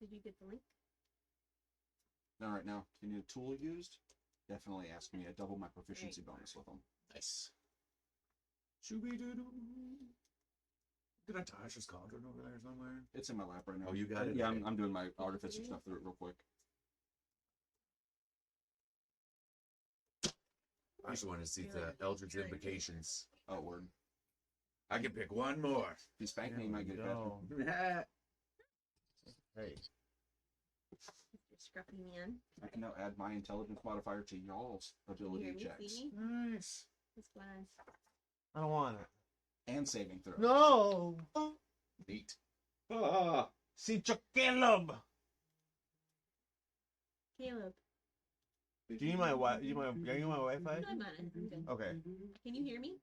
Did you get the link? Not right now. Do you need a tool used? Definitely ask me. I double my proficiency bonus with them. Nice. Shooby-doo-doo. Did I toss his cauldron over there somewhere? It's in my lap right now. Oh, you got it? Yeah, Okay. I'm doing my artificer stuff through it real quick. I just wanted to see the Eldritch Invocations. Oh, word. I can pick one more. If you spank me, you might get it faster. Hey. Scruffy man. I can now add my intelligence modifier to y'all's ability Can you hear checks. me? See me? Nice. What's going on? I don't want it. And saving throw. No! Neat. Ah! See Caleb! Caleb. Do you need my you need my Wi-Fi? No, I'm on it. I'm good. Okay. Can you hear me?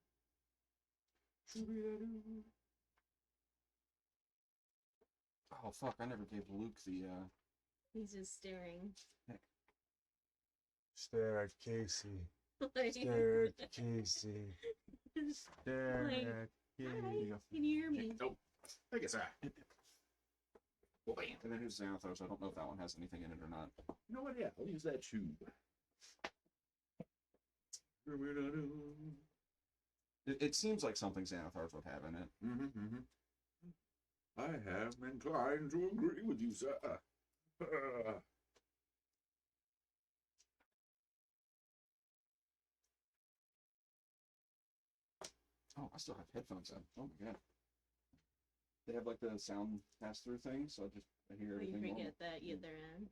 Oh, fuck. I never gave Luke the, He's just staring. Stare at Casey. Like, Stare at Casey. Stare Like, at hi, Casey. can you hear me? Nope. I guess well, bam. And then here's Xanathos. I don't know if that one has anything in it or not. You know what? Yeah, I'll use that tube. It seems like something Xanathars would have in it. I have been inclined to agree with you, sir. Oh, I still have headphones in. Oh my god. They have like the sound pass through thing, so I hear Oh, you everything. forget that they're in.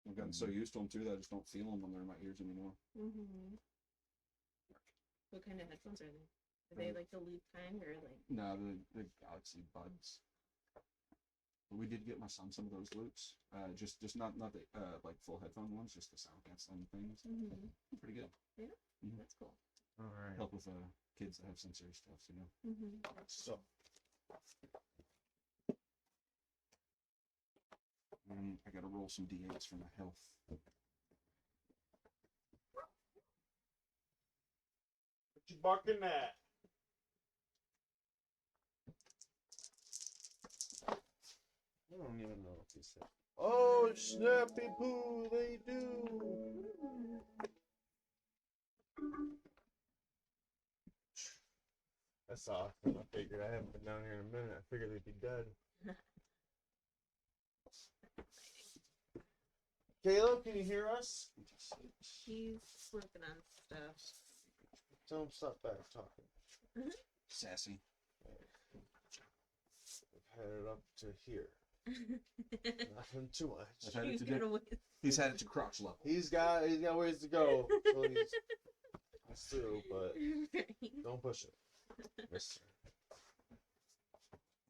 I've gotten so used to them too that I just don't feel them when they're in my ears anymore. Mm-hmm. What kind of headphones are they? Are they like the loop kind or like? No, the Galaxy Buds. But we did get my son some of those loops. Just not the like full headphone ones, just the sound canceling things. Mm-hmm. Pretty good. Yeah, Mhm. that's cool. All right. Help with kids that have sensory stuff, you know. Mm-hmm. So, And I gotta roll some d8s for my health. what you barking at? I don't even know what he said. Oh, snappy poo, they do. That's awesome. I figured I haven't been down here in a minute. I figured they'd be dead. Caleb, can you hear us? He's working on stuff. Tell him stop back talking. Sassy. I've had it up to here. Nothing too much. I've had it He's to gonna win. He's had it to crotch level. He's got ways to go. So he's through, but don't push it. Yes, sir.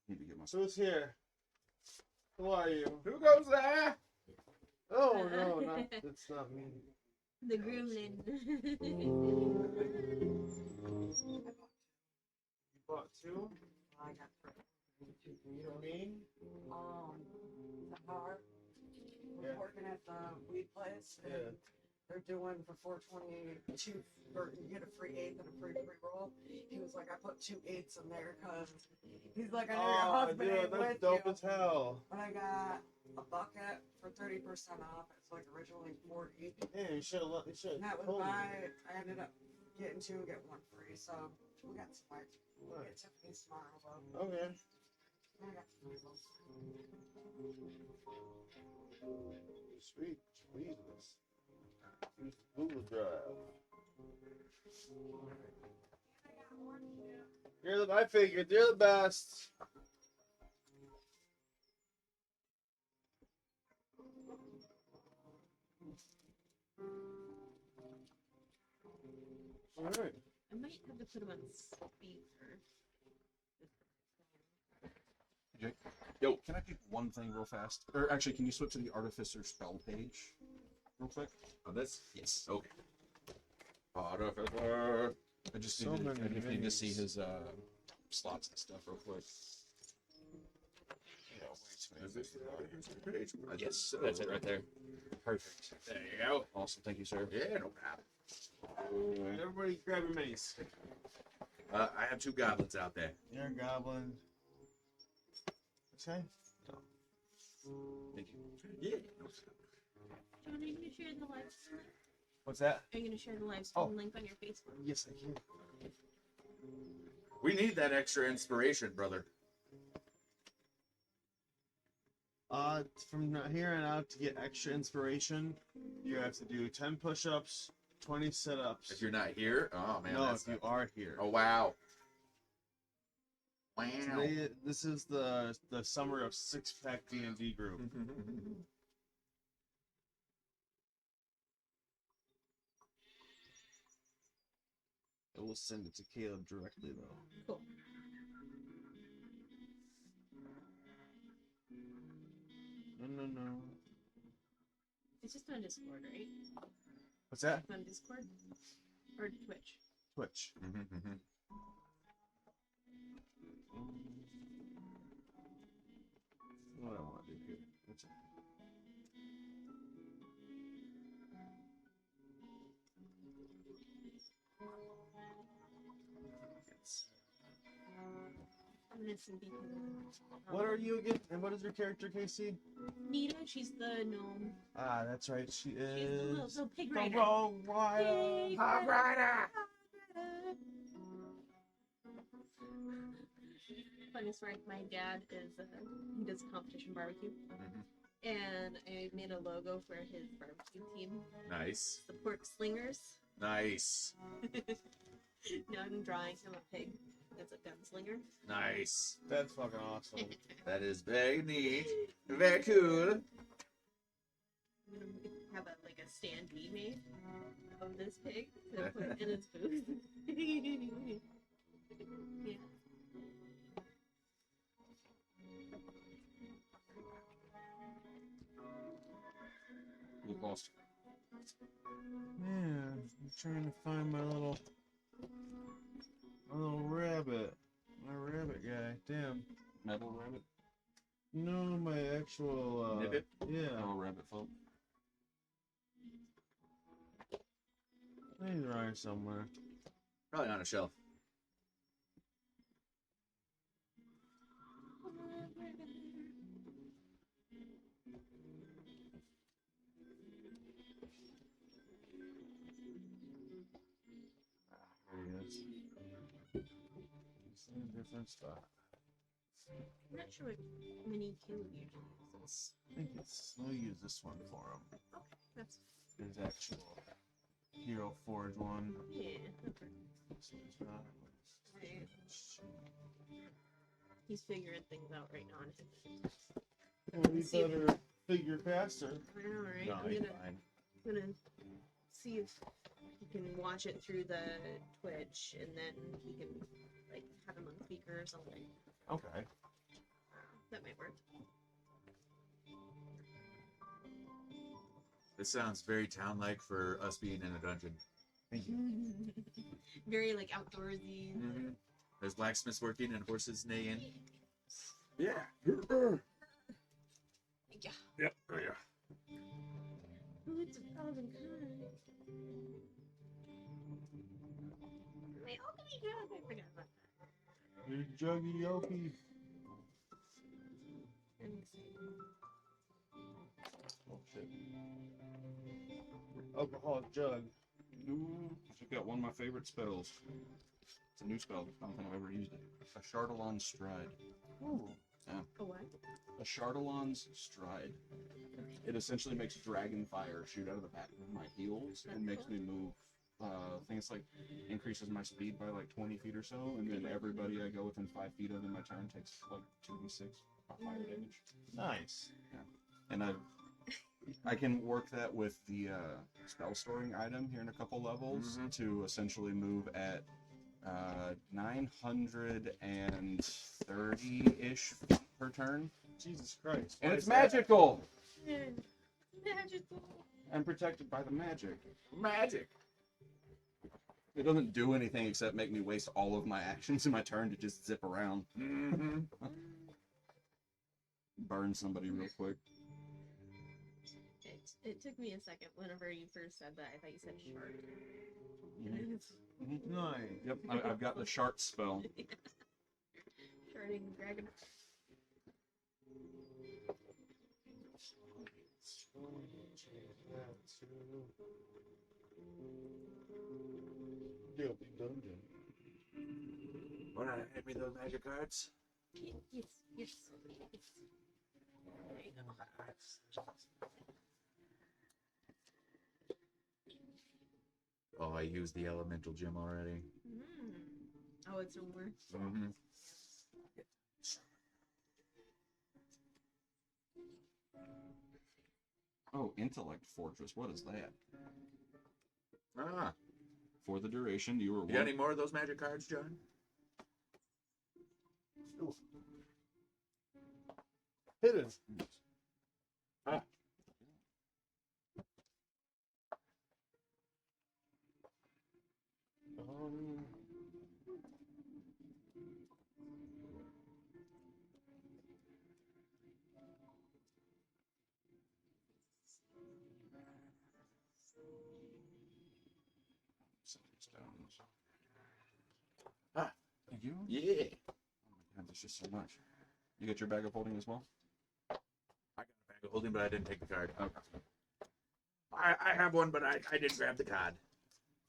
Need to get my Who's here? Who are you? Who goes there? Oh no, it's not me. The gremlin. You bought two? I got three. You know me? The car. We're Yeah. working at the weed place. And Yeah. they're doing for 420 or you get a free eighth and a free pre-roll. He was like, I put 2 eighths in there because he's like, I know your Oh, husband dude, ain't that's with dope you. as hell. But I got a bucket for 30% off. It's like originally 40. Yeah, you should have And that was told me. I ended up getting 2 and get 1 free. So we got some like we'll get Tiffany's tomorrow. But Okay. I got the pre-rolls. Sweet Jesus. Use the Google Drive. I figured you're the best. All right. I might have to put him on speaker. Jake. Yo, can I pick one thing real fast? Or actually, can you switch to the Artificer spell page real quick? On this? Yes. Okay. Artificer. I just So need, many I just need to see minis. his slots and stuff real quick. Is this the Artificer page? Yes, that's it right there. Perfect. There you go. Awesome, thank you, sir. Yeah, no problem. Everybody grab your minis. I have 2 goblins out there. You're a goblin. say? Thank you. Yeah. John, are you gonna share the live stream? What's that? Are you gonna share the live stream Oh. link on your Facebook? Yes, I can. We need that extra inspiration, brother. From here on out, to get extra inspiration, you have to do 10 push-ups, 20 sit-ups. If you're not here, oh man. No, that's if you are here. Oh wow. Wow. Today, this is the summer of six-pack DND group. I will send it to Caleb directly, though. Cool. No. It's just on Discord, right? What's that? On Discord or Twitch. Twitch. What I want to do here. What's it? I'm gonna see people. What are you again? And what is your character, Casey? Nita, she's the gnome. Ah, that's right. She She's the little, is little pig the rider. Rogue Rider. Pig Hog Rider! Funny story, my dad is, he does competition barbecue. And I made a logo for his barbecue team, Nice. the Pork Slingers. Nice. Now I'm drawing him a pig that's a gunslinger. Nice. That's fucking awesome. That is very neat. Very cool. I'm gonna have like a standee made of this pig to put in his booth. Yeah. Look lost. Man, I'm trying to find my little rabbit. My rabbit guy. Damn. Metal rabbit. No, my actual Nibbit? Yeah. Oh, rabbit folk. He's around somewhere. Probably on a shelf. There he is. He's in a different spot. I'm not sure what mini Caleb usually uses. I think I'll use this one for him. Okay, that's His actual Hero Forge one. yeah. Okay. This is not. Right. He's figuring things out right now. Well, you better figure faster. I know, right? No, I'm he's gonna fine. see if he can watch it through the Twitch, and then he can like have him on speaker or something. Okay. That might work. This sounds very town-like for us being in a dungeon. Thank you. Very like outdoorsy. There's blacksmiths working and horses neighing. Yeah. Yeah. Yep. Oh yeah. Oh, it's a thousand kind. Wait, how can we do that? I forgot about that. You're Juggy Yoki. Let me see. Oh shit. Alcoholic jug. Ooh, I've got one of my favorite spells. It's a new spell. I don't think I've ever used it. A Chardalon's Stride. Ooh. A what? A Chardalon's Stride. It essentially makes dragon fire shoot out of the back of my heels and makes me move. I think it's like increases my speed by like 20 feet or so, and then everybody I go within 5 feet of in my turn takes like 2d6 fire damage. Nice. And I can work that with the spell storing item here in a couple levels to essentially move at 930-ish feet per turn. Jesus Christ. And Why it's is that? magical! Magical. I'm protected by the magic. Magic. It doesn't do anything except make me waste all of my actions in my turn to just zip around. Burn somebody real quick. It took me a second whenever you first said that. I thought you said shark. Nice. Yep, I've got the Shart spell. Sharding dragon. Guilty dungeon. Wanna hand me those magic cards? Yes, yes, yes. There you go. Oh, I used the elemental gem already. Oh, it's no more. Mm-hmm. Oh, intellect fortress. What is that? Ah, For the duration, you were you got any more of those magic cards, John? Hidden. Ah. Um. Ah, Thank you. yeah. Oh my god, there's just so much. You get your bag of holding as well? I got a bag of holding, but I didn't take the card. Okay. I have one, but I didn't grab the card.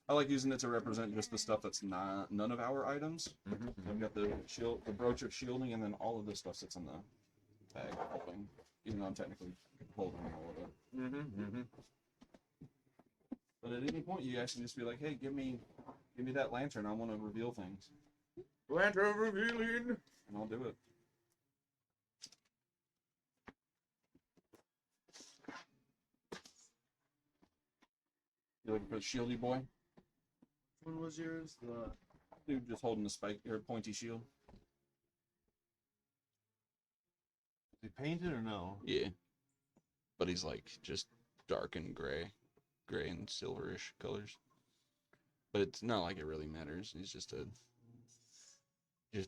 I like using it to represent just the stuff that's not none of our items. I've got the shield, the brooch of shielding, and then all of this stuff sits in the bag of holding. Even though I'm technically holding all of it. But at any point, you guys can just be like, "Hey, give me that lantern. I want to reveal things," Lantern revealing. and I'll do it. You looking for the shieldy boy? When was yours? The Dude, just holding the spike or pointy shield. they painted or no? Yeah, but he's like just dark and gray and silverish colors. But it's not like it really matters. He's just a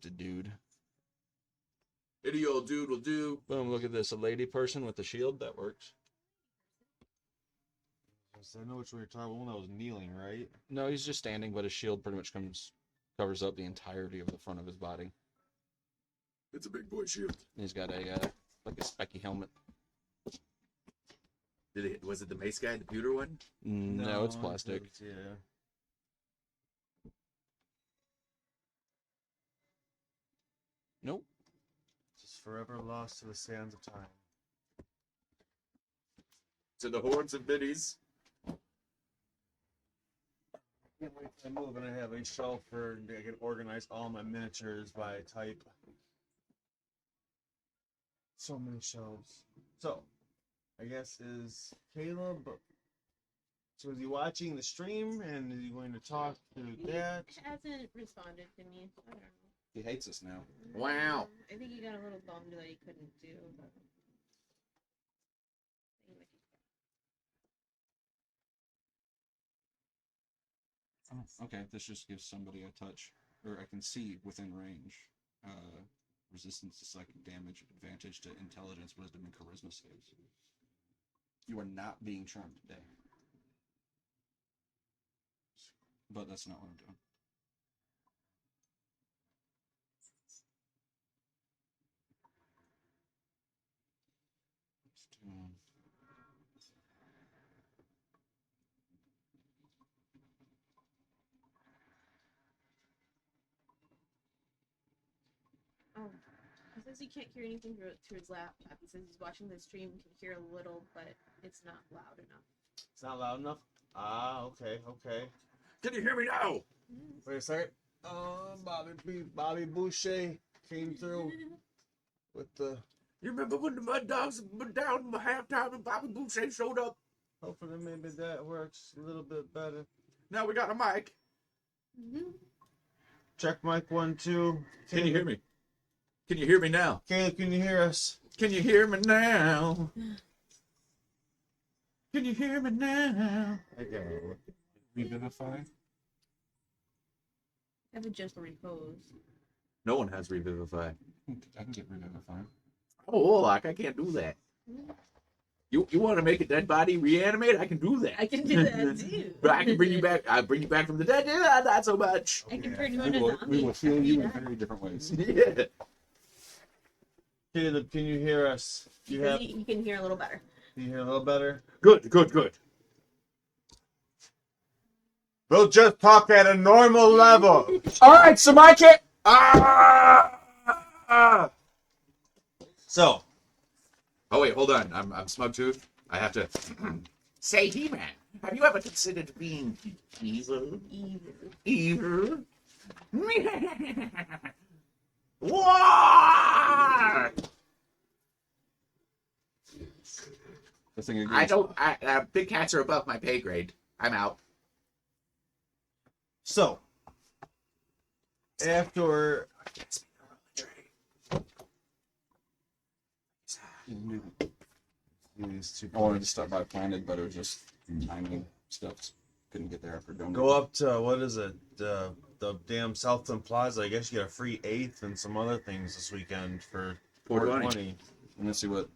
dude. Any old dude will do. Boom! Look at this, a lady person with a shield. That works. I know which one you're talking about. One that was kneeling, right? No, he's just standing, but his shield pretty much covers up the entirety of the front of his body. It's a big boy shield. And he's got a like a specky helmet. Was it the mace guy, the pewter one? No, it's plastic. Yeah. Nope. Just forever lost to the sands of time. To the hordes of biddies. Can't wait till I move and I have a shelf for I can organize all my miniatures by type. So many shelves. So, I guess is Caleb. So is he watching the stream and is he going to talk through that? He hasn't responded to me. I don't know. He hates us now. Wow. I think he got a little bummed that he couldn't do. But... Okay, this just gives somebody a touch, or I can see within range. Resistance to psychic damage, advantage to intelligence, wisdom, and charisma saves. You are not being charmed today. But that's not what I'm doing. Just doing... Oh, he says he can't hear anything through his laptop. He says he's watching the stream, can hear a little, but it's not loud enough. It's not loud enough? Ah, okay, okay. Can you hear me now? Wait a second. Bobby Boucher came through with the... You remember when the Mud Dogs were down in halftime and Bobby Boucher showed up? Hopefully maybe that works a little bit better. Now we got a mic. Check mic 1, 2. Can you hear me? Can you hear me now? Caleb, can you hear us? Can you hear me now? Can you hear me now? I got it. Revivify? I have a gentle repose. No one has Revivify. I can get Revivify. Oh, like I can't do that. You want to make a dead body reanimate? I can do that. I can do that too. But I can bring you back. I bring you back from the dead. Yeah, not so much. I can turn you We into a will zombie. heal you in very different ways. Yeah. Caleb, can you hear us? You Because have. you can hear a little better. Can you hear a little better? Good, good, good. We'll just talk at a normal level. All right, so my kid. Ah! So, Oh wait, hold on. I'm smug tooth. I have to. Say, He-Man, have you ever considered being evil? Evil? What? The thing agrees. I don't. Big cats are above my pay grade. I'm out. so after these two I wanted to stop by planted, but it was just timing stuff. Couldn't get there after doing go up to what is it? The damn Southland Plaza. I guess you get a free eighth and some other things this weekend for 420. I'm gonna see what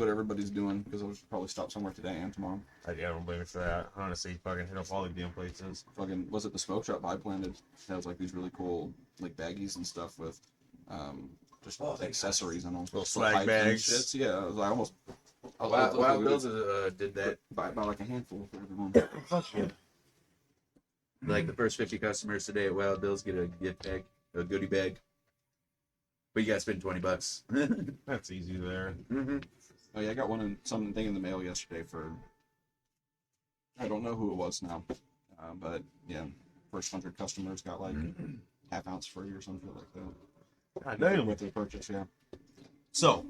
everybody's doing because I'll probably stop somewhere today and tomorrow. I don't blame you for that. Honestly, fucking hit up all the damn places. Fucking was it the smoke shop I planted? It has like these really cool like baggies and stuff with just accessories and all Little swag bags. Shits. Yeah, I was like almost. Wild Bills did that. Buy like a handful for everyone. Fuck yeah. Like the first 50 customers today at Wild Bills get a gift bag, a goodie bag. But you gotta spend $20. That's easy there. Mm-hmm. Oh yeah, I got something in the mail yesterday for. I don't know who it was now, but yeah, first 100 customers got like half-ounce free or something like that. God damn. With their purchase, yeah. So,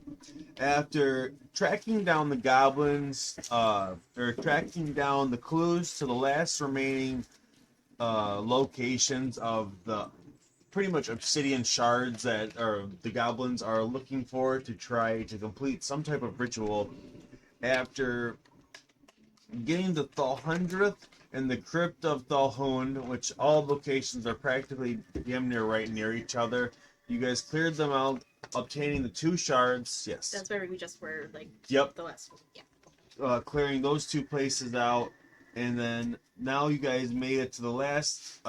after tracking down the goblins, or tracking down the clues to the last remaining locations of the pretty much obsidian shards that the goblins are looking for to try to complete some type of ritual, after getting to Thalhundreth and the Crypt of Thalhund, which all locations are practically damn near right near each other, you guys cleared them out, obtaining the 2 shards. Yes. That's where we just were, like, Yep. the last one. Yeah. Clearing those 2 places out, and then now you guys made it to the last,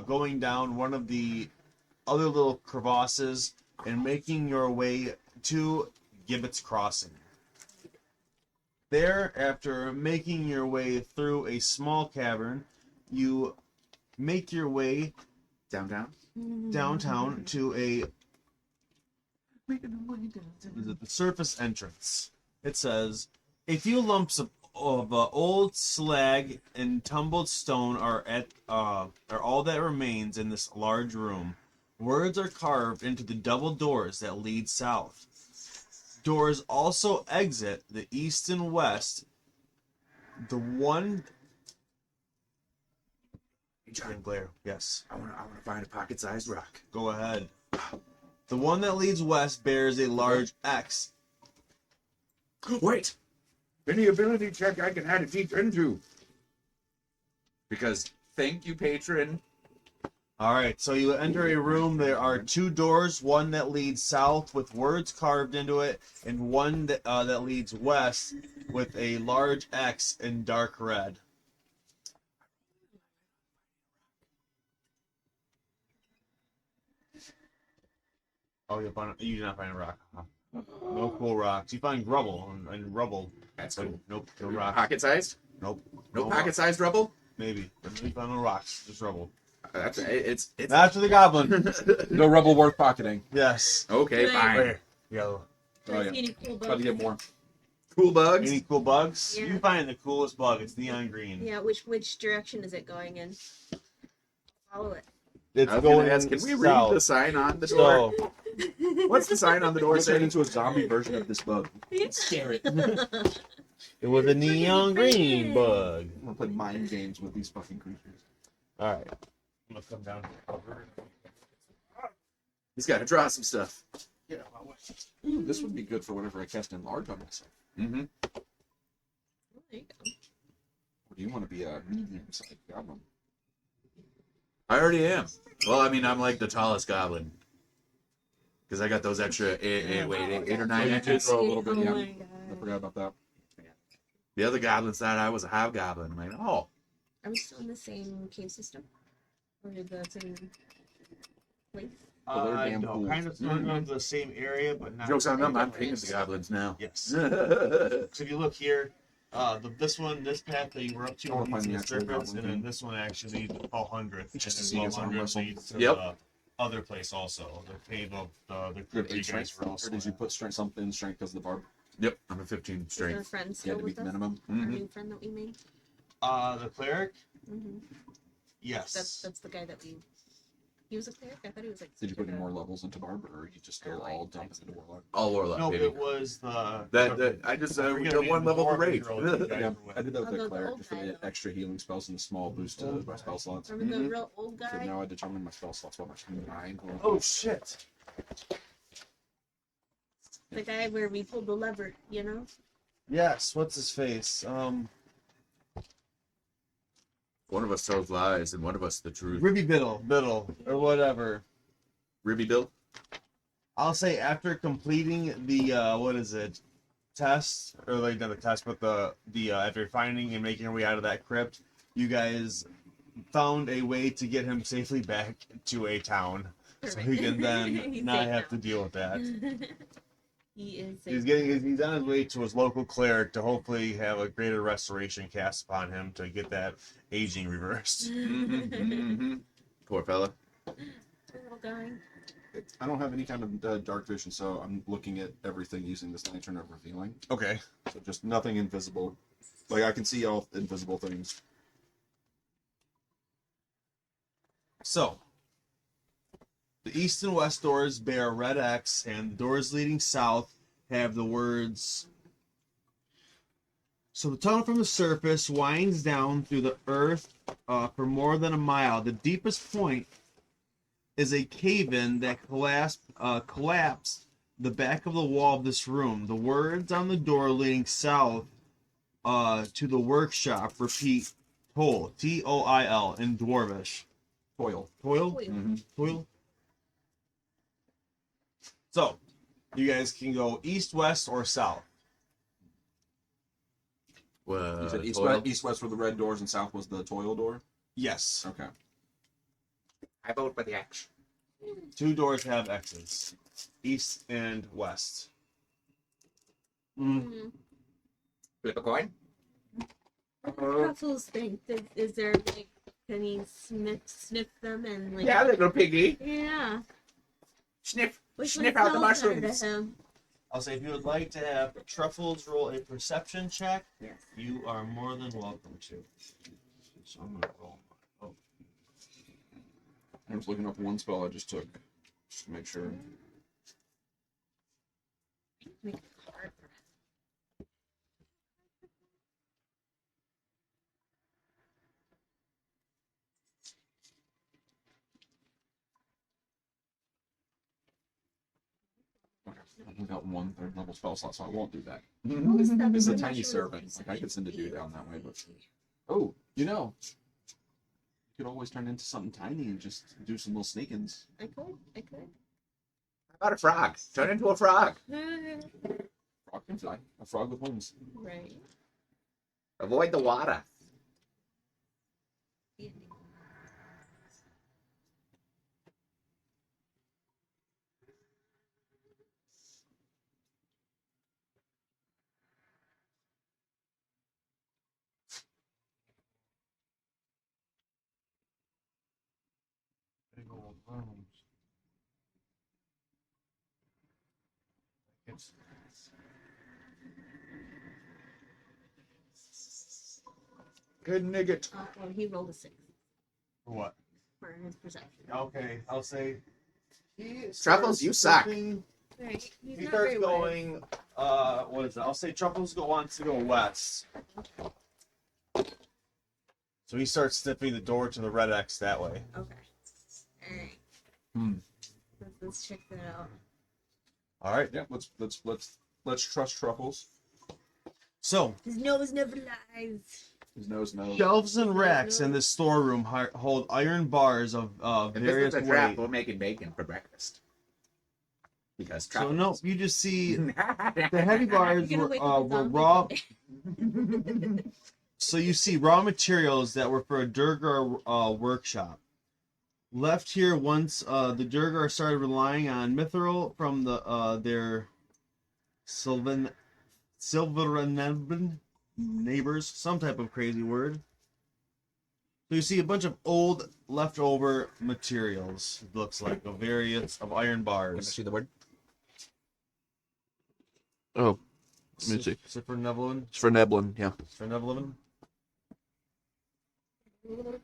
going down one of the other little crevasses and making your way to Gibbet's Crossing. There, after making your way through a small cavern, you make your way downtown to the surface entrance. It says, a few lumps of old slag and tumbled stone are all that remains in this large room. Words are carved into the double doors that lead south. Doors also exit the east and west. The one. John, Glare. Yes. I want to find a pocket-sized rock. Go ahead. The one that leads west bears a large X. Wait! Any ability check I can add a feature into. Because, thank you, patron. Alright, so you enter a room. There are 2 doors, one that leads south with words carved into it, and one that leads west with a large X in dark red. Oh, you do not find a rock. Huh? No cool rocks. You find rubble and rubble. That's but cool. Nope, no rocks. Pocket-sized? Nope. No pocket-sized rubble? Maybe. But you found no rocks, just rubble. It's That's for the goblin. No rubble worth pocketing. Yes. okay, Right. fine. Right. Yellow. Do I see any cool Try bugs? to get more. Cool bugs? Any cool bugs? Yeah. You find the coolest bug. It's neon green. Yeah, which direction is it going in? Follow it. It's I was going gonna ask, can we read south. the sign on the door? So, What's the sign on the door We're turning saying? into a zombie version of this bug. Scare it. it was a neon green bug. I'm gonna play mind games with these fucking creatures. All right. I'm gonna come down here. He's got to draw some stuff. Yeah. Ooh, this would be good for whenever I cast enlarge on myself. Mm-hmm. There you go. Or do you want to be a medium-sized goblin? I already am. Well, I mean, I'm like the tallest goblin. Because I got those extra 8 or 9 inches. Grow a little bit, Oh yeah. my I god. forgot about that. The other goblins thought I was a hobgoblin. I'm like, oh. Are we still in the same cave system? Or the same place? damn no, cool. kind of sort of the same area, but not. Joke's on them. I'm Different. king of the goblins now. Yes. So if you look here, this path that you were up to I wanna leads find to the the actual surface, goblin and then king. this one actually leads to 1200th, and Just to then see his arm 1200th wrestle. leads to Yep. the other place also, the cave of the You have crypt 8 you guys strength, were or also did you at. put strength because of the barb? Yep, I'm a 15 Is our strength. friend You still had to with beat the us? minimum. Our Mhm. new friend that we made? The cleric? Mm-hmm. Yes. That's the guy that we... He was a cleric? I thought he was like... Did you put any a- more levels into barb, or are you just still No, all I- dumping into warlock? All warlock, No, baby. it was the... That I just I forget the the one name of level the of the dwarven rage. girl that you guys Yeah, were with. I did that with Oh, the the cleric old just for guy, the though. extra healing spells and the small boost to my spell slots. Remember the real old But guy? now I determine my spell slots by my combined. Oh, shit. The guy where we pulled the lever, you know? Yes, what's his face? One of us tells lies and one of us the truth. Ribby Biddle, or whatever. Ribby Bill? I'll say after completing the test, or like not the test, but the after finding and making our way out of that crypt, you guys found a way to get him safely back to a town, so he can then He's not safe have now. to deal with that. He is He's safe. he's on his way to his local cleric to hopefully have a greater restoration cast upon him to get that aging reversed. Poor fella. Little guy. I don't have any kind of dark vision, so I'm looking at everything using this lantern of revealing. Okay. So just nothing invisible. Like I can see all invisible things. So, the east and west doors bear a red X, and the doors leading south have the words. So the tunnel from the surface winds down through the earth for more than a mile. The deepest point is a cave-in that collapsed the back of the wall of this room. The words on the door leading south to the workshop repeat Toil, T-O-I-L, in Dwarvish. Toil. Toil? Mm-hmm. Toil. So, you guys can go east, west, or south. You said east, Toil? east, west were the red doors, and south was the toil door. Yes. Okay. I vote for the X. 2 doors have X's. East and west. Mm. Flip a coin? Truffles think. Is there like, can he sniff them and like? Yeah, little piggy. Yeah. Sniff. Which Sniff one out the smells better to mushrooms. him? I'll say if you would like to have Truffles roll a perception check, Yes. you are more than welcome to. So I'm gonna roll. Oh. I was looking up one spell I just took, just to make sure. Make it hard for him. Okay. I only got one third level spell slot, so I won't do that. What was that? It's a I'm not tiny sure servant. what Like I could send a dude down that way, but oh, you could always turn into something tiny and just do some little sneakins. I could. How about a frog? Turn into a frog. Frog can fly. A frog with wings. Right. Avoid the water. Big old rooms. It's Good nugget. Well, he rolled a 6 for what? for his perception. Okay, I'll say. Truffles, you suck. Right. He's He not starts very wise. going. What is it? I'll say Truffles wants to go west. So he starts sniffing the door to the red X that way. Okay. Alright. Hmm. Let's check that out. All right. Yeah, let's trust Truffles. So His nose never lies. His nose knows. shelves and racks in this storeroom hold iron bars of If various this is a trap, weight. we're making bacon for breakfast. Because So truffles. no, you just see the heavy bars You're gonna wake up a were zombie raw. one day. So you see raw materials that were for a Durgar workshop. left here once the Durgar started relying on mithril from their Silveranebin neighbors, some type of crazy word. So you see a bunch of old leftover materials, it looks like, of various of iron Can I bars. see the word? Oh, let me see. Silveranebin? It's for Neblin, yeah. Silveranebin?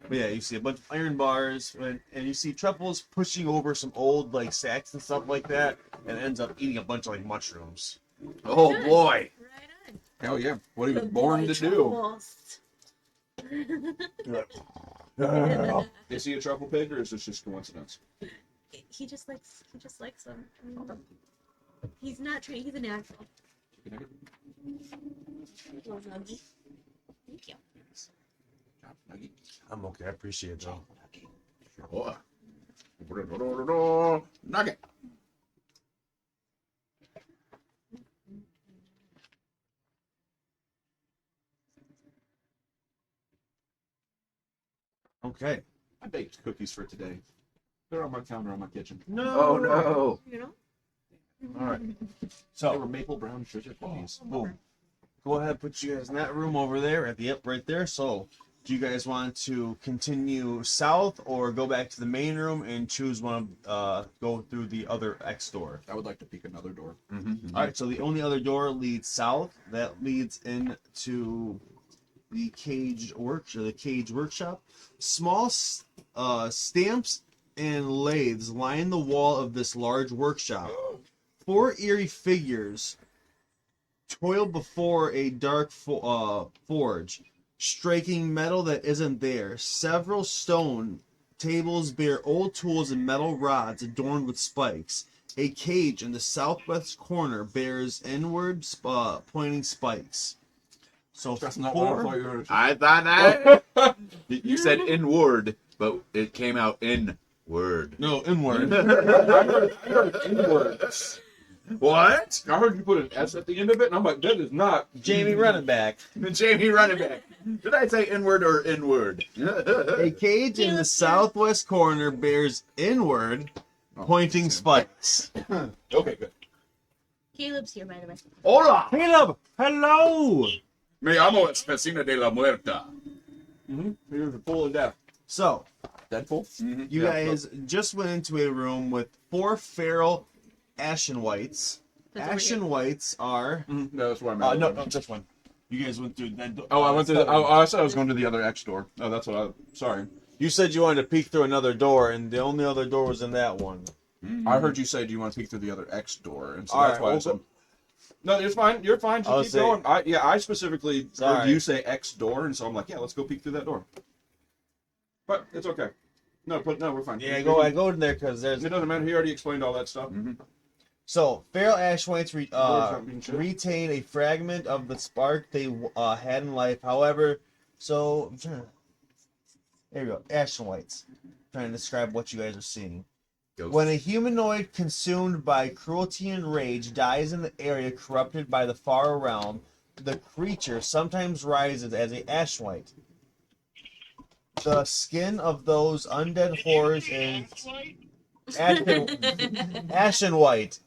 But yeah, you see a bunch of iron bars, and you see Truffles pushing over some old like sacks and stuff like that, and ends up eating a bunch of like mushrooms. Oh Right boy. on. Hell yeah. What he was The born boy to do. Truffles. Is he a truffle pig or is this just coincidence? He just likes them. He's not trained. He's a natural. Can I get Little nuggie. Thank you. Chop nugget? I'm okay, I appreciate it. Oh. Nugget. Okay. I baked cookies for today. They're on my counter in my kitchen. No. Oh no. You know. All right. They So were maple brown sugar cookies. boom. Go ahead, put you guys in that room over there at the right there. So, do you guys want to continue south or go back to the main room and choose one? Go through the other X door. I would like to peek another door. Mm-hmm. All right. So the only other door leads south. That leads into the cage workshop. Small stamps and lathes line the wall of this large workshop. 4 eerie figures toil before a dark forge, striking metal that isn't there. Several stone tables bear old tools and metal rods adorned with spikes. A cage in the southwest corner bears inward pointing spikes. So That's not what I thought four. you were. I thought that you said inward, but it came out in word. No, inward. I heard N-words. What? I heard you put an S at the end of it, and I'm like, that is not. Jamie running back. Jamie running back. Did I say inward or inward? A cage in the southwest corner bears inward pointing spikes. Okay, good. Caleb's here, by the way. Hola. Caleb, hello. Me llamo Espesina de la Muerta. You're full of death. So, Deadpool? you guys just went into a room with 4 feral ashen whites. That's over Ashen here. whites are. No, that's where I'm at. No, this one. You guys went through that door. Oh, I went to. I said I was going to the other X door. Oh, that's what I. Sorry. You said you wanted to peek through another door, and the only other door was in that one. I heard you say, "Do you want to peek through the other X door?" And so All that's right, why I we'll said. go- No, it's fine. You're fine. I'll Just keep say- going. I specifically Sorry. heard you say X door, and so I'm like, yeah, let's go peek through that door. But it's okay. No, we're fine. Yeah, I go in there because there's. It doesn't matter. He already explained all that stuff. So, feral ash whites not being shit. retain a fragment of the spark they had in life. However, so I'm trying to, there we go. Ashen whites. Trying to describe what you guys are seeing. Ghost. When a humanoid consumed by cruelty and rage dies in the area corrupted by the far realm, the creature sometimes rises as a ash white. The skin of those undead horrors is ashen white.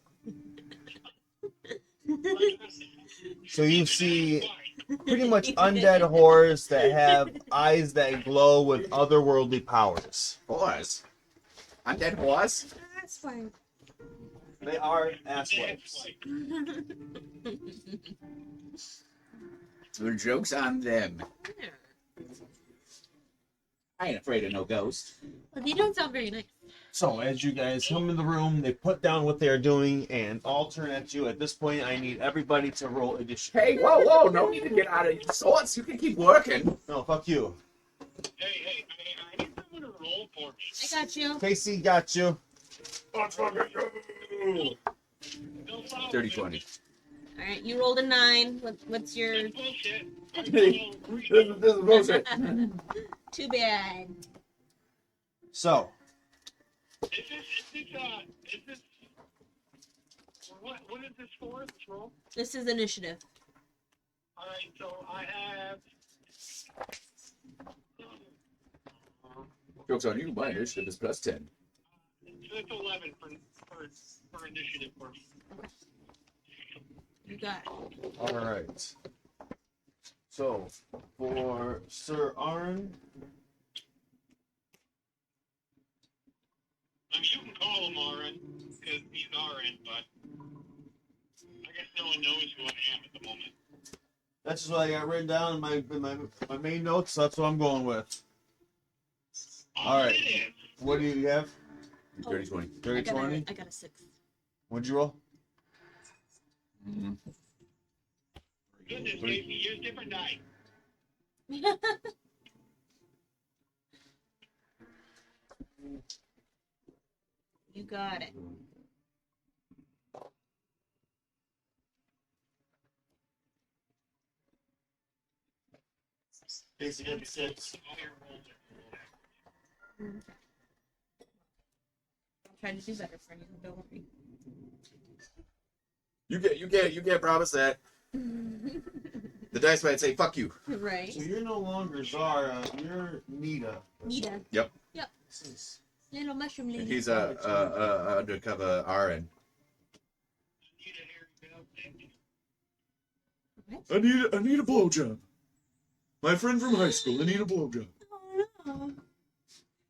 So you see pretty much undead horrors that have eyes that glow with otherworldly powers. Horse. Undead horse. That's fine. They are ass wipes. The joke's on them. I ain't afraid of no ghost. Well, they don't sound very nice. So as you guys come in the room, they put down what they are doing and all turn at you. At this point, I need everybody to roll initiative. Hey, whoa, no need to get out of your sorts. You can keep working. No, fuck you. Hey, I need someone to roll for me. I got you. Casey got you. Don't follow 30-20. me. All right, you rolled a 9. What's your? Bullshit. This is bullshit. Too bad. So, Is this, what is this for, this roll? This is initiative. Alright, so I have, Joke's on you. My initiative is plus 10. So it's 11 for initiative for me. You got it. All right. So for Sir Arn, I mean, you can call him Aaron, because he's Aaron, but I guess no one knows who I am at the moment. that's just what I got written down in my main notes. So that's what I'm going with. All right. It is. What do you have? Dirty 20. Dirty 20. I got a 6. What'd you roll? Mm-hmm. Goodness, Casey, use different dice. You got it. Basically 6. All your rolls are Okay. I'll try to do better for you. Don't worry. You can't promise that. The dice might say "fuck you." Right. So you're no longer Zara. You're Nita. Nita. Yep. This is- Little mushroom And lady. he's a undercover RN. What? I need a blowjob. My friend from high school. I need a blowjob. Oh no.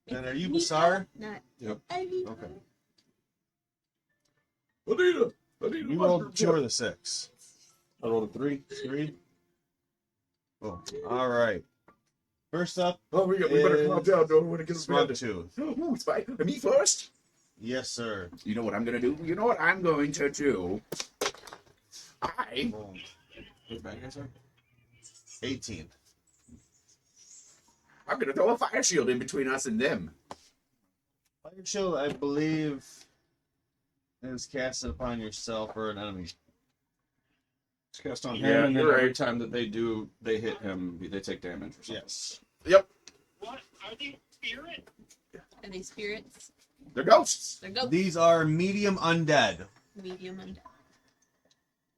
And are you Nita, Basar? Not. Yep. Anita. Okay. I need a You rolled 2 or the 6. I rolled a 3. 3. Oh. All right. First up, Oh, we better calm down. Don't want to get Smug mad. Tooth. Ooh, Spike. Me first. Yes, sir. You know what I'm gonna do? You know what I'm going to do? I What bad guys are? 18. I'm gonna throw a fire shield in between us and them. Fire Shield, I believe, is casted upon yourself or an enemy. It's cast on him, Yeah, and then you're every right. time that they hit him, they take damage or something. Yes. Yep, What? Are they spirit? Are they spirits? they're ghosts. They're ghosts. These are medium undead. Medium and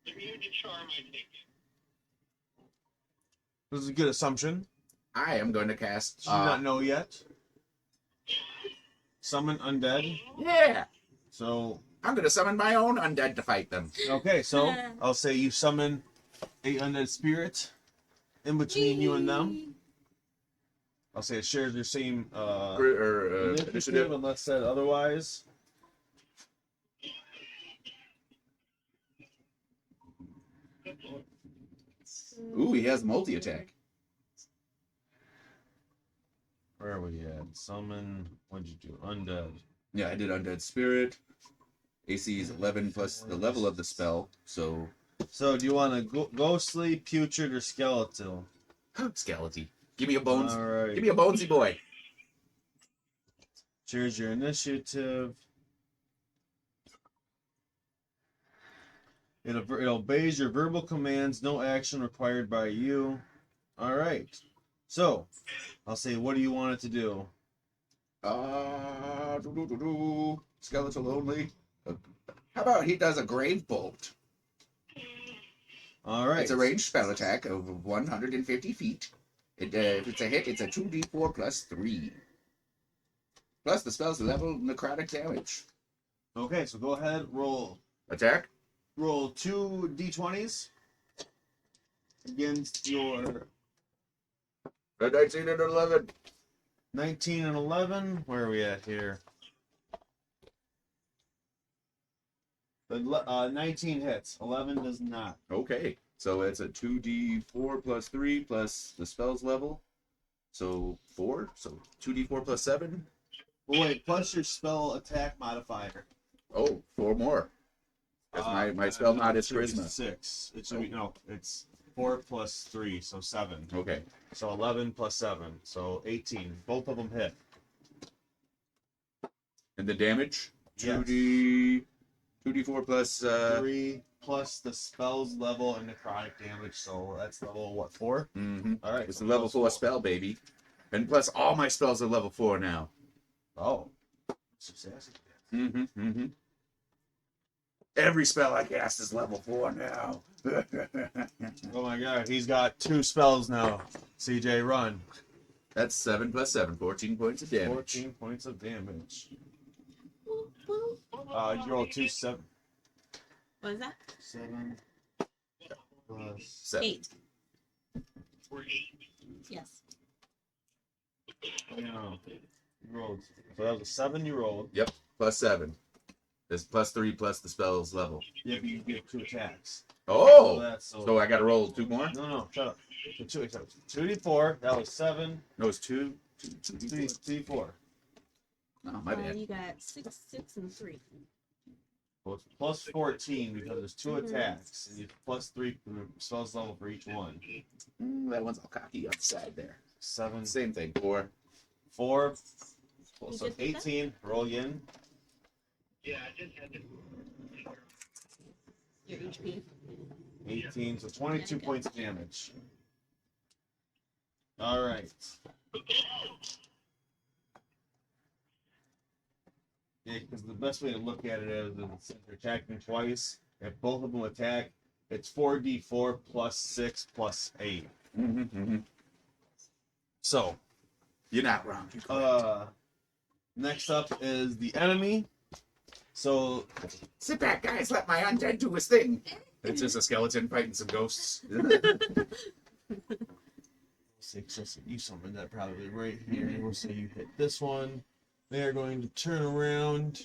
Immune to charm, I take it. This is a good assumption. I am going to cast. Do you not know yet? Summon undead. Yeah, So, I'm gonna summon my own undead to fight them. okay, so I'll say you summon a undead spirit in between you and them. I'll say it shares your same initiative Initiative. unless said otherwise. Ooh, he has multi attack. Where are we at? Summon. What'd you do? Undead. Yeah, I did undead spirit. AC is 11 plus the level of the spell, so So, do you want a ghostly, putrid, or skeletal? skeleton. Give me a bones. All right. Give me a bonesy boy. Choose your initiative. It obeys your verbal commands. No action required by you. All right. So, I'll say, what do you want it to do? Skeletal only. How about he does a grave bolt? All right. It's a ranged spell attack of 150 feet. If it's a hit, it's a 2d4 plus 3. Plus the spell's level necrotic damage. Okay, so go ahead. Attack. Roll 2 d20s against your A 19 and 11. 19 and 11. Where are we at here? The 19 hits. 11 does not. Okay, so it's a 2d4 plus 3 plus the spell's level. So 4. So 2d4 plus 7. Oh, wait, plus your spell attack modifier. Oh, 4 more. Because my spell mod is It should be charisma. 6. It should be, no, it's 4 plus 3, so 7. Okay. So 11 plus 7, so 18. Both of them hit. And the damage? Yes. 2d4 plus 3 plus the spell's level and necrotic damage, so that's level, what, 4? mm-hmm. All right. It's so a level plus 4 spell, baby. And plus all my spells are level 4 now. Oh. So sassy. Mm-hmm. Mm-hmm. Every spell I cast is level 4 now. Oh my god, he's got 2 spells now. CJ, run. That's 7 plus 7, 14 points of damage. 14 points of damage. Boop, boop. You roll 2 7. What is that? 7 plus 7. 8. Yes. No. You rolled. So that was a 7 you rolled. Yep, plus 7. It's plus 3 plus the spell's level. Yeah, but you get 2 attacks. Oh! So So I gotta roll 2 more? no, shut up. So 2d4, that was 7, No, it's 2. 3d4. Oh, my bad. You got 6, 6, and 3. Well, it's plus 14 because there's 2 Mhm. attacks, and you plus 3 for the spell's level for each one. That one's all cocky on the side there. 7, Same thing. 4. 4, You so good with that? 18, roll again. Yeah, I just had to. Your HP. 18, so 22 points of damage. Alright. Yeah, because the best way to look at it is since they're attacking twice, if both of them attack, it's 4d4 plus 6 plus 8. So, You're not wrong. You're correct. next up is the enemy. So, Sit back, guys. Let my undead do his thing. It's just a skeleton fighting some ghosts. you summoned that probably right here. We'll say you hit this one. They are going to turn around.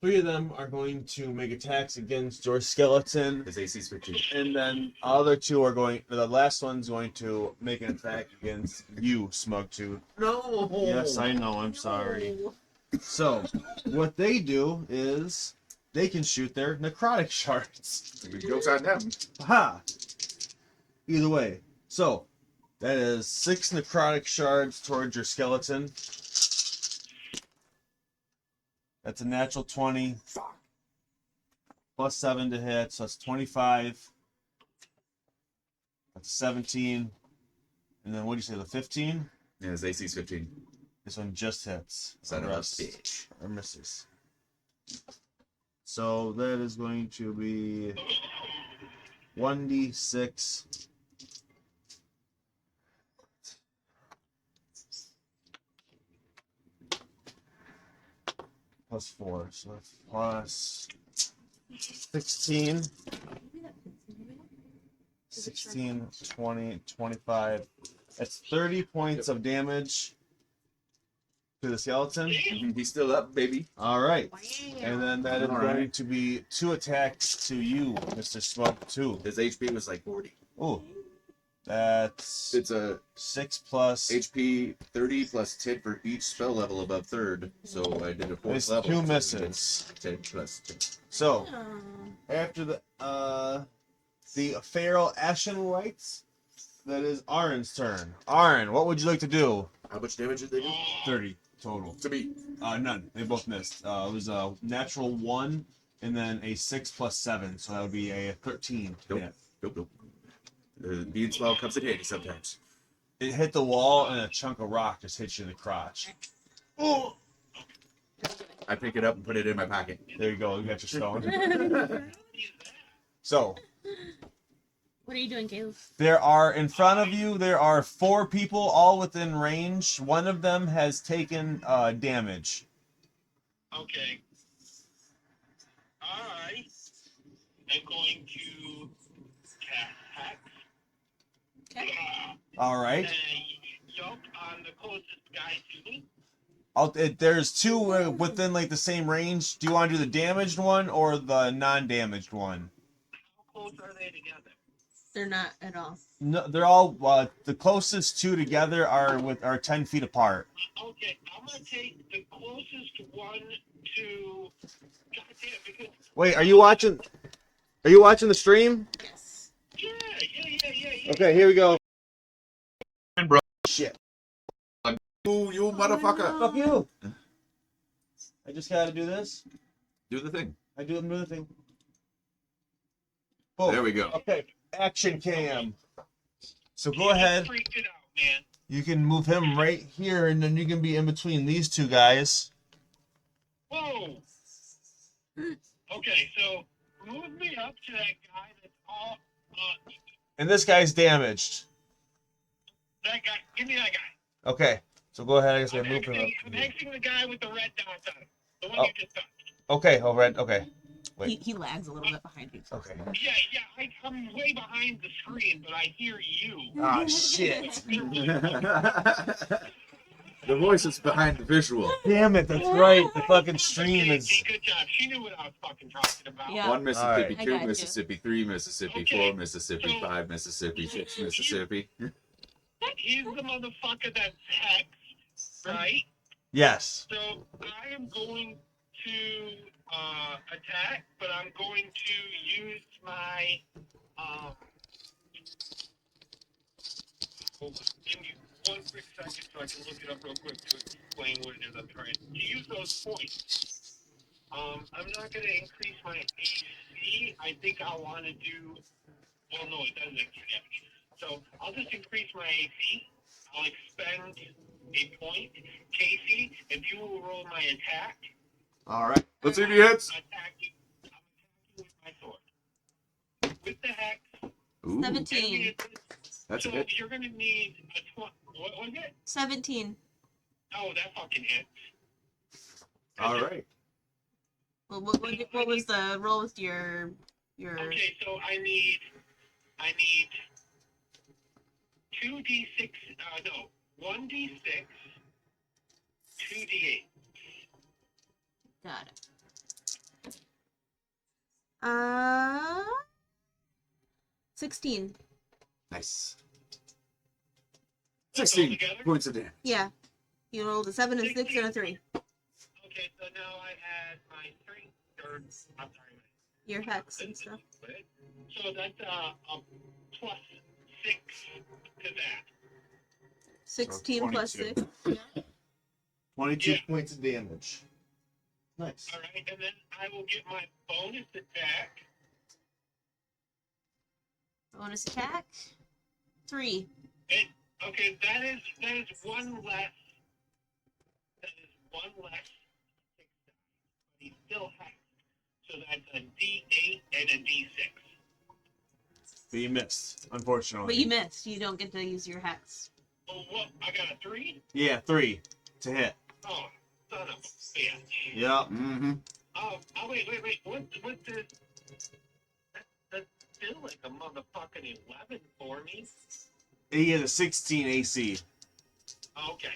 3 of them are going to make attacks against your skeleton. His AC's 15. And then other 2 are going. The last one's going to make an attack against you, Smugtooth. No! Yes, I know. I'm sorry. So, what they do is they can shoot their necrotic shards. Joke's on them. Ha! Either way. So, that is 6 necrotic shards towards your skeleton. That's a natural 20. Plus 7 to hit, so that's 25. That's a 17. And then what do you say, the 15? Yeah, his AC's 15. This one just hits. Son The of a rest bitch. or misses. So that is going to be 1d6 plus 4. So that's plus 16, 16, 20, 25. That's 30 points of damage to the skeleton. He's still up, baby. All right. Wow. And then that is All going right. to be 2 attacks to you, Mr. Smoke 2. His HP was like 40. Oh, that's It's a 6 plus. HP 30 plus 10 for each spell level above 3rd. So I did a 4th It's level. 2 misses. 10 plus 10. So Oh. after the feral ashen lights, that is Arin's turn. Arin, what would you like to do? How much damage did they do? 30 total. To me. None. They both missed. It was a natural 1 and then a 6 plus 7, so that would be a 13. Nope. Yeah. Nope. Being small comes in handy sometimes. It hit the wall and a chunk of rock just hit you in the crotch. Oh! I pick it up and put it in my pocket. There you go. You got your stone. So What are you doing, Caleb? there are in front of you. There are 4 people all within range. One of them has taken damage. Okay. I am going to attack. Okay. All right. And yoke on the closest guy to me. There's 2 within like the same range. Do you want to do the damaged one or the non-damaged one? How close are they together? They're not at all. No, they're all the closest 2 together are 10 feet apart. Okay, I'm gonna take the closest one to. Goddamn, because Wait, are you watching? Are you watching the stream? Yes. yeah. Okay, here we go. Bro. Shit. You motherfucker. Fuck you. I just gotta do this. Do the thing. I do another thing. Boom. There we go. Okay, action cam. So go ahead. Freaked it out, man. You can move him right here, and then you can be in between these 2 guys. Whoa. Okay, so move me up to that guy that's all. And this guy's damaged. That guy. Give me that guy. Okay. So go ahead. I guess I I'm move him up. hexing the guy with the red dots on him. The one Oh. you just touched. Okay. Oh, red. Okay. Wait. He lags a little bit behind you. Okay. Yeah. I'm way behind the screen, but I hear you. Ah, shit. The voice is behind the visual. Damn it. That's right. The fucking stream Okay, is. good job. She knew what I was fucking talking about. Yeah. 1 Mississippi, Alright. I 2 got you. Mississippi, 3 Mississippi, Okay. 4 Mississippi, 5 Mississippi, 6 Mississippi. He's the motherfucker that's hexed, right? Yes. So I am going to attack, but I'm going to use my hold on. Give me one quick second so I can look it up real quick to explain what it is I'm trying to use those points. I'm not going to increase my AC. I think I want to do. Well, no, it doesn't increase damage. So I'll just increase my AC. I'll expend a point. Casey, if you will roll my attack. All right. Let's see if he hits. I'm attacking with my sword. With the hex. Ooh, 17. that's a So hit. you're going to need a what was it? 17. Oh, that fucking hit. All right. Well, what was the roll with your? Okay, so I need 2d6. No, 1d6, 2d8. Got it. 16. Nice. That's 16 all together? points of damage. Yeah. You rolled a 7, a 6, and a 3. Okay, so now I add my 3, or I'm sorry, Your hex and stuff. so that's a plus 6 to that. 16 plus 6. 22. 22 Yeah. points of damage. Nice. All right, and then I will get my bonus attack. Bonus attack. 3. Okay, that is one less. That is one less. 6 die. But he still has. So that's a D8 and a D6. But you missed, unfortunately. But you missed. You don't get to use your hex. Oh, what? I got a 3? Yeah, 3 to hit. Oh, son of a bitch. Yep. Mm-hmm. Oh, wait. What's this? That's still like a motherfucking 11 for me. He has a 16 AC. Okay.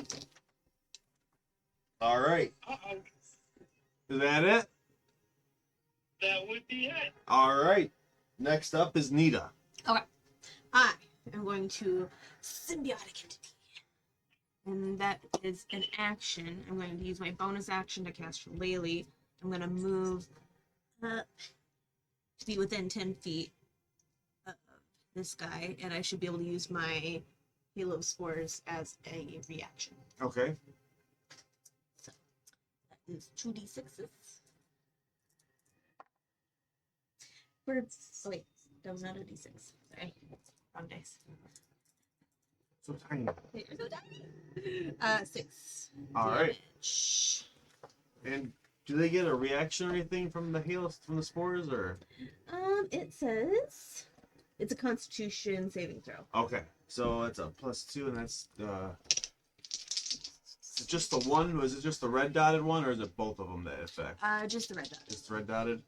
All right. Uh-oh. Is that it? That would be it. All right. Next up is Nita. I am going to symbiotic entity. And that is an action. I'm going to use my bonus action to cast Shillelagh. I'm going to move up to be within 10 feet of this guy, and I should be able to use my Halo Spores as a reaction. Okay. So that is 2d6s. Oh wait, that was not a d6. Sorry, wrong dice. So tiny. Wait, you're so tiny. 6. All right. Damage. And do they get a reaction or anything from the halos, from the spores, or? It says it's a Constitution saving throw. Okay. So it's a +2, and that's is it just the one? Was it just the red dotted one, or is it both of them that affect? Just the red dot. Just red dotted.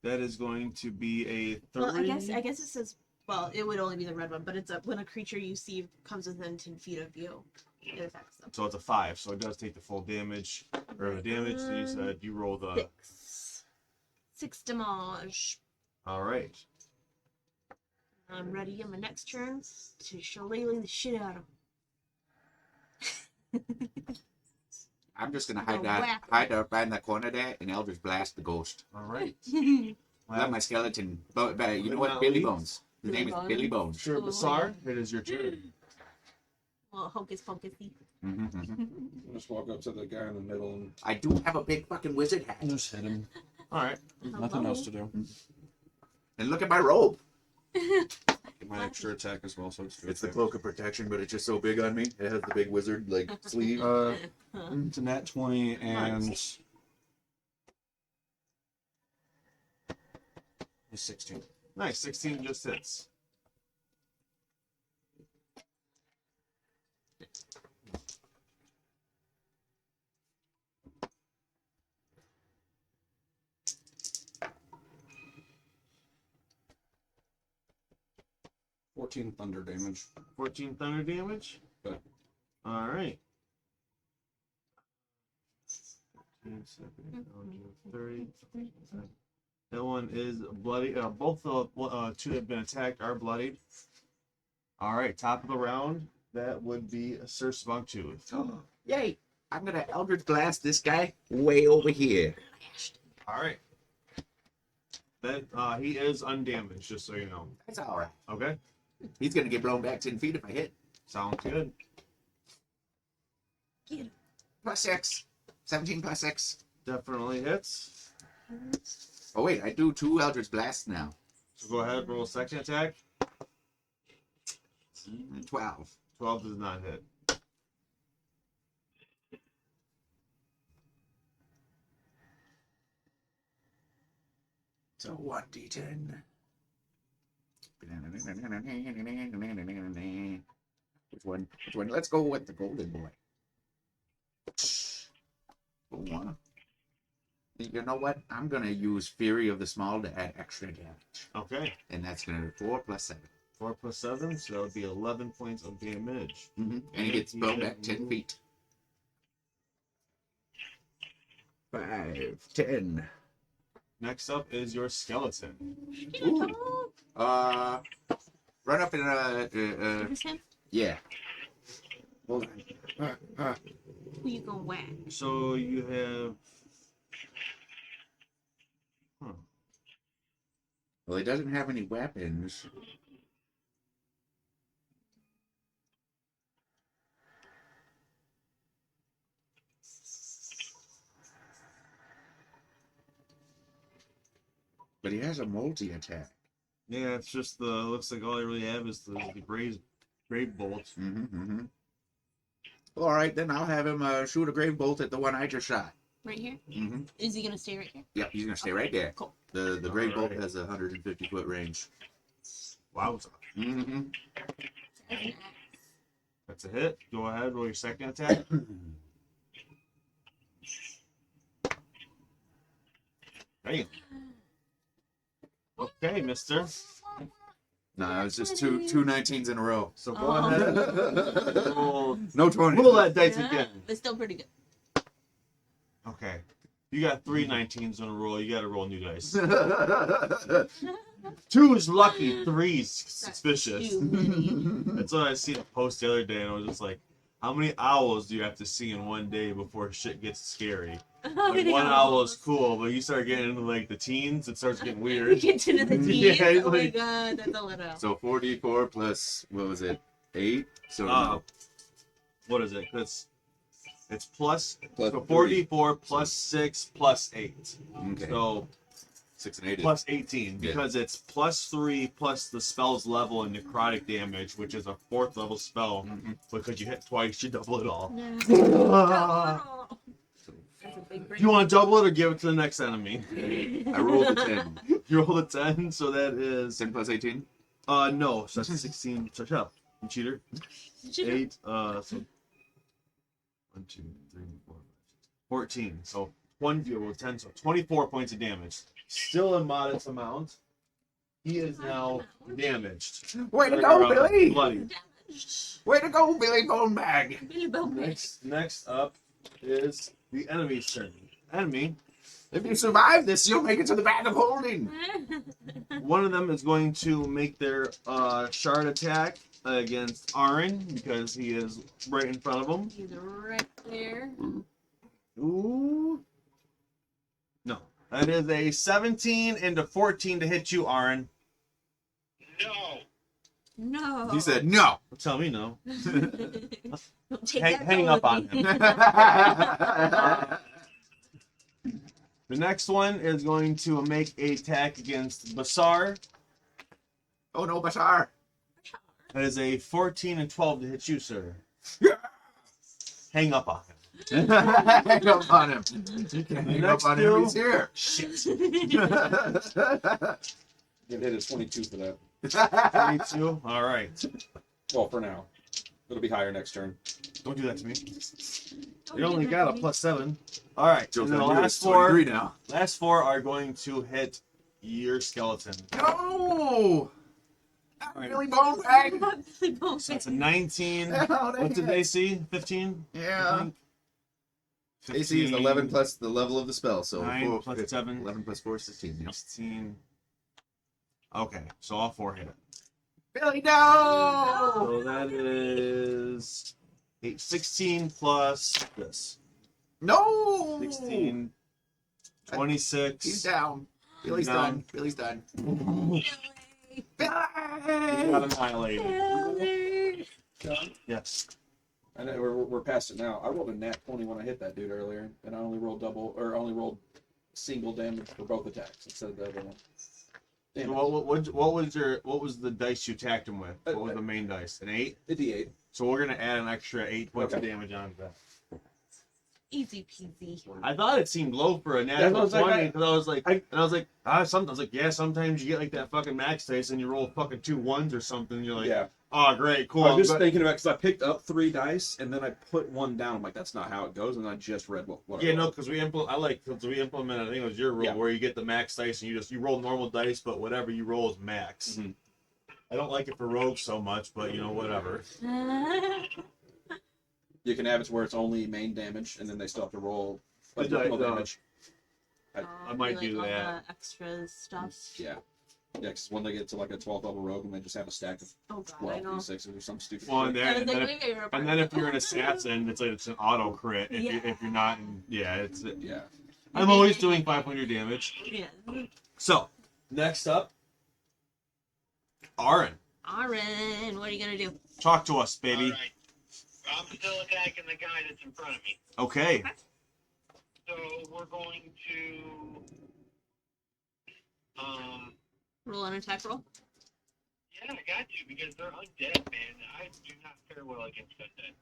That is going to be a 3. Well, I guess it says. Well, it would only be the red one, but it's when a creature you see comes within 10 feet of you, it affects them. So it's a 5. So it does take the full damage, or the damage. So you said you roll the. 6. 6 damage. All right. I'm ready on my next turn to shillelagh the shit out of him. I'm just gonna Go whack 'em. hide up behind that corner there and Eldritch blast the ghost. All right. Let my skeleton. You know what? Now Billy leave. Bones. His name is Billy Billy Bones. Sure, Basar, it is your turn. Well, hocus pocusy. Just walk up to the guy in the middle and I do have a big fucking wizard hat. just hit him. All right. There's nothing else to do. And look at my robe. My extra attack as well, so It's the cloak of protection, but it's just so big on me. It has the big wizard like sleeve. It's a nat 20 and he's 16. Nice. 16 just hits. 14 thunder damage. 14 thunder damage. Okay. All right. 30. That one is bloody. Both the two that have been attacked are bloodied. All right, top of the round. That would be Sir Spunktooth. Yay! I'm gonna Eldritch Blast this guy way over here. All right. That he is undamaged, just so you know. That's all right. Okay. He's gonna get blown back 10 feet if I hit. Sounds good. +6. 17 +6. Definitely hits. Oh wait, I do 2 Eldritch Blasts now. So go ahead, roll second attack. 12. 12 does not hit. So 1d10. Which one? Which one? Let's go with the golden boy. 4. You know what? I'm gonna use Fury of the Small to add extra damage, Okay. and that's gonna be 4 + 7. 4 + 7, so that would be 11 points of damage. And he gets blown back 10 feet. 5, 10. Next up is your skeleton. Ooh. Run up and Is this him? yeah. Hold on. Who you gonna whack? So you have. Well, he doesn't have any weapons. But he has a multi-attack. Yeah, it's just the. Looks like all I really have is the grave bolt. All right, then I'll have him shoot a grave bolt at the one I just shot. Right here? Is he gonna stay right here? Yep, he's gonna stay right there. Cool. The grave bolt Alright. has a 150-foot range. Wowza. That's a hit. Go ahead, roll your second attack. Hey. Okay, mister. No, it's just two 19s in a row. So go ahead. Roll, No 20. roll that dice again. It's still pretty good. Okay. You got 3 19s in a row. You got to roll new dice. 2 is lucky. 3 is suspicious. Too many. That's what I seen a post the other day, and I was just like, how many owls do you have to see in one day before shit gets scary? Like, one owl is cool, but you start getting into like the teens, it starts getting You weird. get into the teens. Yeah, Oh my like- god, that's a little. So 4d4 plus, what was it, 8? So What is it? It's plus Plus so 3. 44 plus 6 plus 8. Okay. So 6 and 8 is plus 18 Yeah. because it's plus 3 plus the spell's level and necrotic damage, which is a 4th level spell. Because you hit twice, you double it all. That's a big You want to double it or give it to the next enemy? I rolled a 10. You roll a 10, so that is 10 plus 18? no, so that's 16. So shut up, you cheater. 8, so 1, 2, 3, 4, 5, 14. So 20 roll 10, so 24 points of damage. Still a modest amount. He is now damaged. Way to go, Or, Billy! bloody. Way to go, Billy Bonebag! Billy Bowman. Next up is the enemy's turn. Enemy, If you survive this, you'll make it to the bag of holding. one of them is going to make their shard attack against Aaron because he is right in front of him. He's right there. Ooh. No. That is a 17 and a 14 to hit you, Aaron. No. No. He said no. Tell me no. Don't take that Hang up on ability. him. The next one is going to make a attack against Basar. Oh no, Bashar. That is a 14 and 12 to hit you, sir. Hang up on him. Hang up on him. You can't hang up Next on him. He's here. Shit. Get hit is 22 for that. 22. All right. Well, for now. It'll be higher next turn. Don't do that to me. You only got a +7. All right. Joe's And the on you. last It's 23 4, now. last 4 are going to hit your skeleton. No! Billy Bone Bag. Billy Bone So that's a Bag. 19. Oh, What's his AC? 15? I Yeah. think. AC is 11 plus the level of the spell, so 9 plus it's 7. 11 plus 4 is 16. Yep. 16. Okay, so all 4 hit. Billy, no! So that is 16 plus this. No! 16, 26. He's down. Billy's Down. done. Billy's done. Billy. He got annihilated. Billy. John, Yes. I know we're past it now. I rolled a nat 20 when I hit that dude earlier, and I only rolled single damage for both attacks instead of the other one. So Damn it. what was the dice you attacked him with? What was the main dice? An 8? A D8. So we're gonna add an extra 8 points of Okay. damage onto that. Easy peasy. I thought it seemed low for a That's natural what I was like, 20 because I was like, I- yeah, sometimes you get like that fucking max dice and you roll fucking 2 1s or something. And you're like, Yeah. oh great, cool. I was just But- thinking about because I picked up 3 dice and then I put 1 down. I'm like, that's not how it goes, and I just read what I Yeah, no, rolled. because we implemented. I think it was your rule Yeah. where you get the max dice and you roll normal dice, but whatever you roll is max. Mhm. I don't like it for rogues so much, but you know whatever. You can have it to where it's only main damage, and then they still have to roll additional No. damage. I might like do all that. the extra stuff. Yeah. Yeah, because when they get to like a 12th level rogue and they just have a stack of Oh god, I 12 know. D6s or some stupid Well, shit. and I was then, like, if, maybe I remember. and then if you're an assassin, it's an auto crit. If you're not, it's. Yeah. I'm always doing 500 damage. Yeah. So next up, Aaron, Aaron, what are you gonna do? talk to us, baby. All right. I'm still attacking the guy that's in front of me. Okay. So we're going to Roll an attack roll. yeah, I got to because they're undead, man. I do not fare well against undead.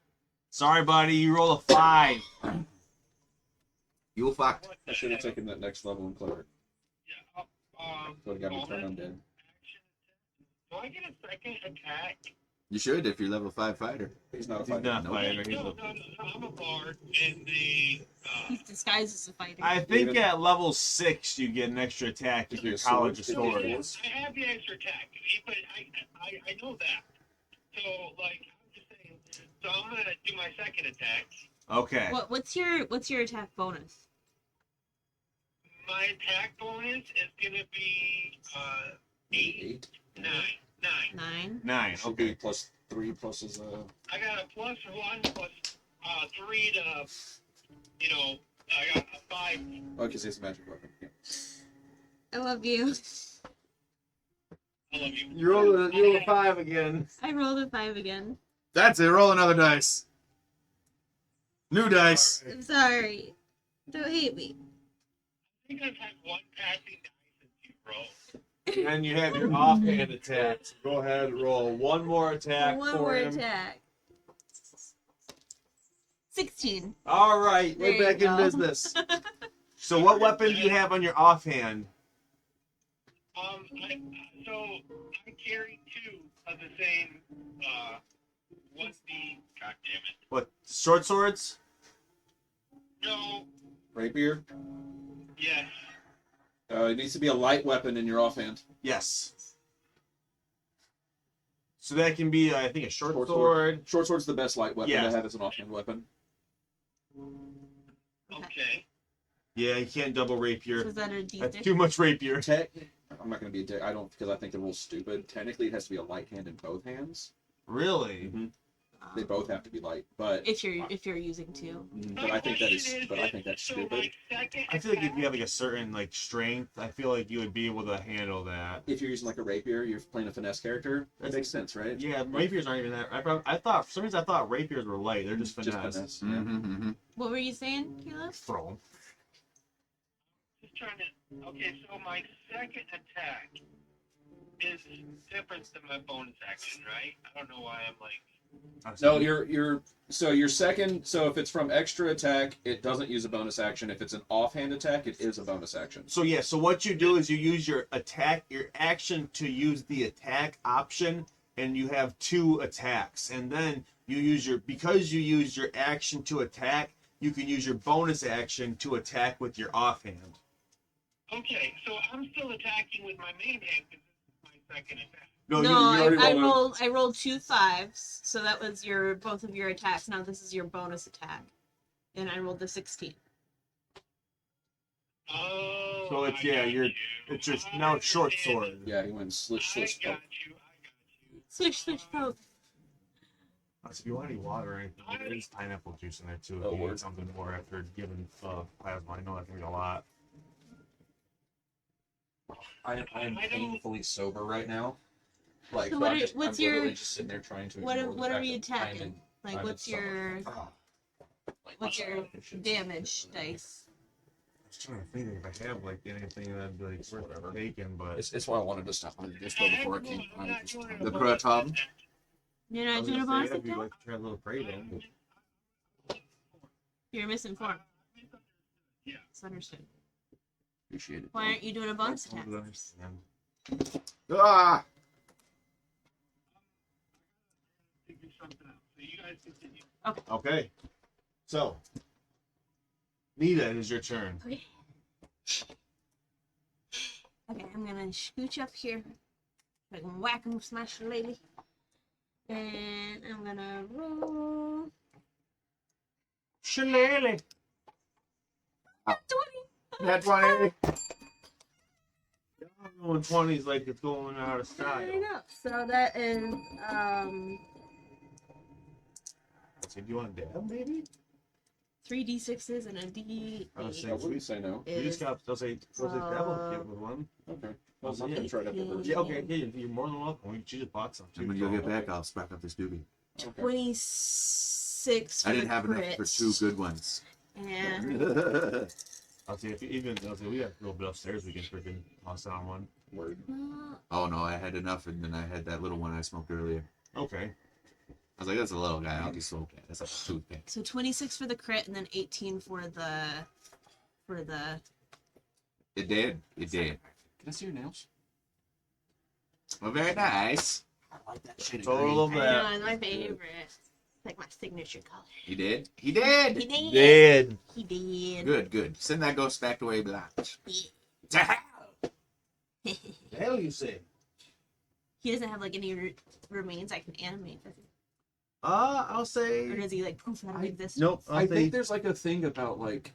Sorry, buddy. You roll a 5. You fucked. What I the should have hell? taken that next level in cleric. Yeah, So it got me bonus turned undead. action. Do I get a second attack? You should if you're level 5 fighter. He's not a He's fighter. not Nope. fighter. He's No, a- I'm a bard, and the He's disguised as a fighter. I think Even- at level 6 you get an extra attack if Is you're it a college of sword? swords. I have the extra attack, but I know that. So like I'm just saying. So I'm gonna do my second attack. Okay. What's your attack bonus? My attack bonus is gonna be 8, 8. 9. 9. 9. Should Okay. be plus 3 plus his I got a +1 plus 3 to, I got a 5. oh, because it's a magic weapon. Yeah. I love you. I love you. You roll a 5 again. I rolled a 5 again. That's it. Roll another dice. New dice. I'm sorry. Don't hate me. I think I've had one passing dice since you rolled. And you have your offhand attack. So go ahead and roll one more attack One for more him. attack. 16. All right, There we're you back in go. business. So what weapon do you have on your offhand? I carry 2 of the same, 1D, god damn it. What, short swords? No, Rapier. yes. It needs to be a light weapon in your offhand. Yes. So that can be, I think, a short Short sword. Short sword's the best light weapon Yeah. to have as an offhand weapon. Okay. Yeah, you can't double So rapier. is that a That's D6? too much rapier. I'm not going to be a dick. I don't, because I think the rule's stupid. Technically, it has to be a light hand in both hands. Really? They both have to be light, but If you're using 2. but I think that's stupid. I feel like if you have like a certain like strength, I feel like you would be able to handle that. If you're using like a rapier, you're playing a finesse character. That makes sense, right? Yeah, rapiers aren't even that. I thought for some reason I thought rapiers were light. They're just finesse. finesse. Mm-hmm. What were you saying, Caleb? Throw 'em. Just trying to. Okay, so my second attack is different than my bonus action, right? I don't know why I'm like. No, your second. So if it's from extra attack, it doesn't use a bonus action. If it's an offhand attack, it is a bonus action. So yeah, so what you do is you use your action to use the attack option, and you have 2 attacks, and then because you use your action to attack, you can use your bonus action to attack with your offhand. Okay, so I'm still attacking with my main hand because this is my second attack. No, No, you already rolled. I rolled 2 5s, so that was your both of your attacks. Now this is your bonus attack, and I rolled the 16. Oh, So it's I yeah, got you're you. it's just I now it's short understand. sword. Yeah, he went slish, I slish. got Oh, you. Switch, poke. If you want any water or anything, there is pineapple juice in there too. If Oh, you word. need something more after giving plasma, I know that can be a lot. I am I don't- painfully sober right now. Like, So so what I'm, are- just, what's I'm literally your- just sitting there trying to. What ignore the are fact we that I'm attacking? in- Like I'm what's in stomach your pain. Like, what's your deficiency. damage dice? I was trying to think if I have like anything that'd be like worth Whatever. taking, but It's why I wanted to stop on this though before I came. I'm not doing it. The Kratom. You're I not was doing a gonna bonus say, if you attack? like to try a little kratom. You're misinformed. Yeah. It's understood. Appreciate it. Why aren't you doing a bonus I attack? don't understand. Ah! Figure something out. So you guys continue. Okay, so Nita, it is your turn. Okay. Okay, I'm gonna scooch up here. I can whack him, smash the lady. And I'm gonna roll. Shillelagh. 20! Net 20. Going 20s like it's going out of There style. you go. So that is So do you want to dab maybe? 3d6s and a d8. I was I wouldn't say no. We just got those eight dabble kit with one. Okay. Well, Yeah. I'm try it out there first. Yeah, okay, yeah, you're more than welcome. She just bought some too. And when you get back, I'll spark up this doobie. Okay. 26 for I didn't the have enough for crit. 2 good ones. And I'll say if you even I'll say we have a little bit upstairs we can freaking toss on one. Word. Oh no, I had enough, and then I had that little one I smoked earlier. Okay. I was like, that's a little guy. I'll just smoke that. That's like a toothpick. so 26 for the crit and then 18 for the It did. It did. Can I see your nails? Well, very nice. I like that shit. Total of I that. know, it's my favorite. It's like my signature color. He did. He did. He did. Dead. He did. Good, good. Send that ghost back to where he belongs. Yeah. To hell. The hell you say? He doesn't have like any remains I can animate, does he? I'll Or say. does he like poof out of existence? Nope. I think there's like a thing about like,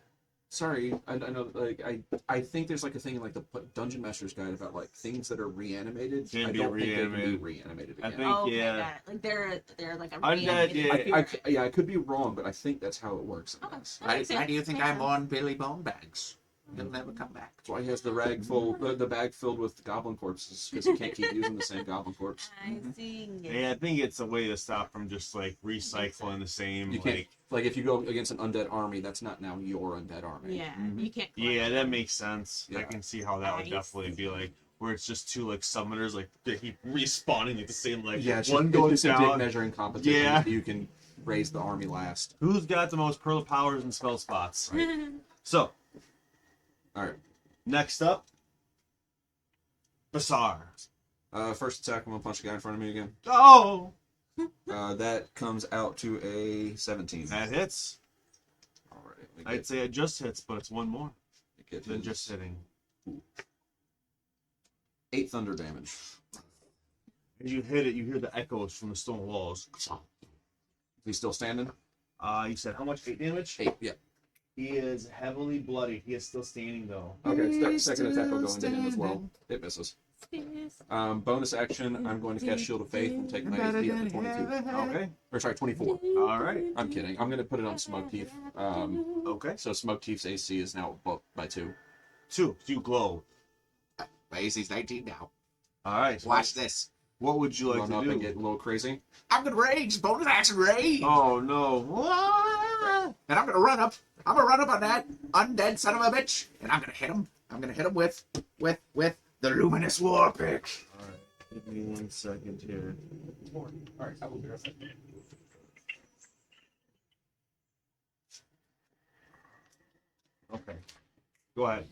sorry, I know like I think there's like a thing in like the Dungeon Master's Guide about like things that are reanimated. Can I be don't think they can be reanimated. reanimated I again. think- Oh, okay, yeah. got it. Like they're like a Undead, reanimated yeah. spirit. Yeah, I could be wrong, but I think that's how it works. Okay. That's That Why, makes why sense. do you think Makes I'm sense. on Billy Bone Bags? He'll never come back. why he has the rag full, the bag filled with goblin corpses because he can't keep using the same goblin corpse. I see. Yeah, I think it's a way to stop from just like recycling the same. You can't Like, like if you go against an undead army, that's not now your undead army. Yeah, Mhm. you can't. yeah, collect that them. makes sense. I Yeah. can see how that would I definitely see. be like where it's just two like summoners like they keep respawning at the same like Yeah, it's one just, goes it's just a dick down. measuring competition. Yeah. So you can raise the army last. Who's got the most pearl powers and spell spots? So All right. next up, Bazaar. First attack, I'm gonna punch the guy in front of me again. Oh, That comes out to a 17. that hits. All right. let me I'd get- say it just hits, but it's one more get than his just hitting. 8 thunder damage. As you hit it, you hear the echoes from the stone walls. He's still standing. You said how much 8 damage? 8. Yeah. He is heavily bloodied. He is still standing though. Okay. Second attack will go into him as well. It misses. Bonus action. I'm going to cast Shield of Faith and take my AC up to 22. Okay. Or sorry, 24. All right. I'm kidding. I'm gonna put it on Smoke Teeth. Okay. So Smoke Teeth's AC is now up by 2. 2. You glow. My AC's 19 now. All right. So Watch this. what would you like Run to up do? and get a little crazy. I'm gonna rage. Bonus action rage. Oh no! And I'm gonna run up. I'm gonna run up on that undead son of a bitch, and I'm gonna hit him. I'm gonna hit him with the luminous war pick. All right. Give me 1 second here. All right, I will be right back. Okay. Go ahead.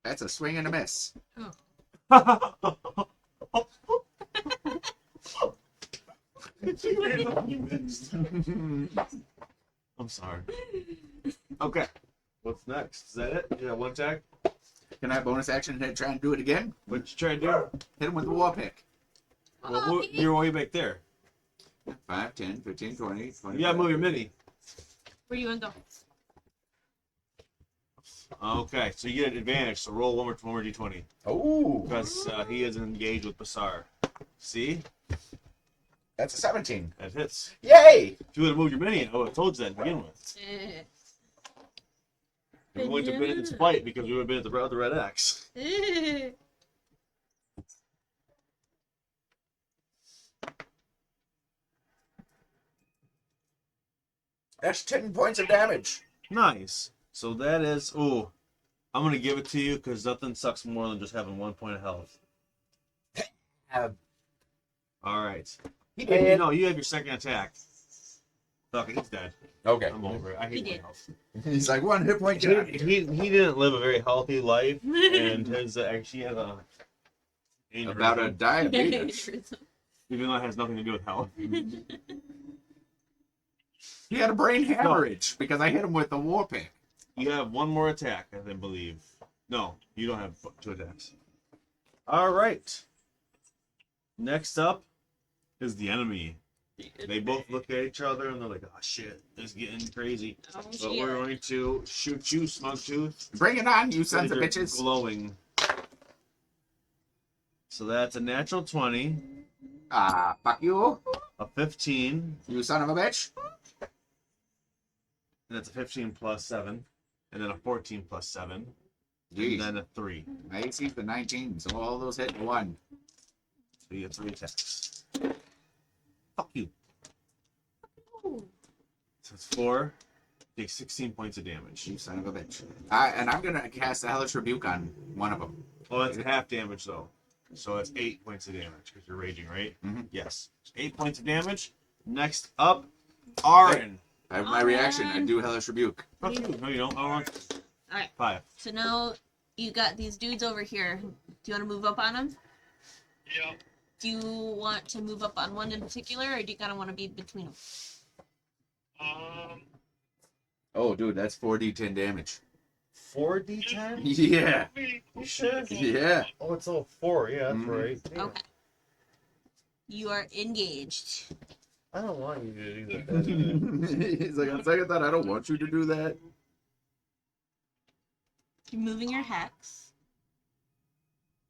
That's a swing and a miss. I'm sorry. Okay. What's next? Is that it? You got one attack? Can I bonus action and try and do it again? What you trying to do? Hit him with the war pick. Well, you're way back there. 5, 10, 15, 20, 25. You gotta move your mini. Where you want to go? Okay, so you get an advantage, so roll one more d20. Oh, Because he is engaged with Basar. See? that's a 17. That hits. Yay! If you would have moved your mini, I would have told you that to begin with. Eh. We wouldn't have been in spite because we would have been at the red X. Eh. That's 10 points of damage. Nice. So that is... Ooh. I'm going to give it to you because nothing sucks more than just having 1 point of health. Alright. He Hey, did. no, you have your second attack. Fuck it, he's dead. Okay. I'm over it. I hate He my did. health. He's like 1 hit point. He didn't live a very healthy life, and his actually had a About a aneurysm, diabetes. even though it has nothing to do with health. He had a brain hemorrhage because I hit him with the war pick. You have one more attack, I believe. No, you don't have 2 attacks. All right. Next up is the enemy. They both look at each other and they're like, "Oh shit, this is getting crazy." Oh, But shit. we're going to shoot you, Smugtooth. Bring it on, you sons of You're bitches. glowing. So that's a natural 20, Fuck you, a 15, you son of a bitch. and that's a 15 plus 7, and then a 14 plus 7, and Jeez. then a 3. My AC's the 19, so all those hit in 1. So you get 3 attacks. Fuck you. Ooh. So it's 4. Take 16 points of damage. You son of a bitch. And I'm gonna cast the Hellish Rebuke on one of them. Oh, that's half damage though. So it's 8 points of damage because you're raging, right? Mhm. Yes. 8 points of damage. Next up, Aaron. I have my reaction. I do Hellish Rebuke. Fuck you. No, you don't. I want Alright. 5. So now you got these dudes over here. Do you want to move up on them? Yeah. Do you want to move up on one in particular, or do you kind of want to be between them? Oh, dude, that's 4d10 damage. 4d10? Yeah. You sure? Yeah. Oh, it's all 4. Yeah, that's Mhm. right. Okay. You are engaged. I don't want you to do that. He's like, on second thought, I don't want you to do that. You're moving your hex.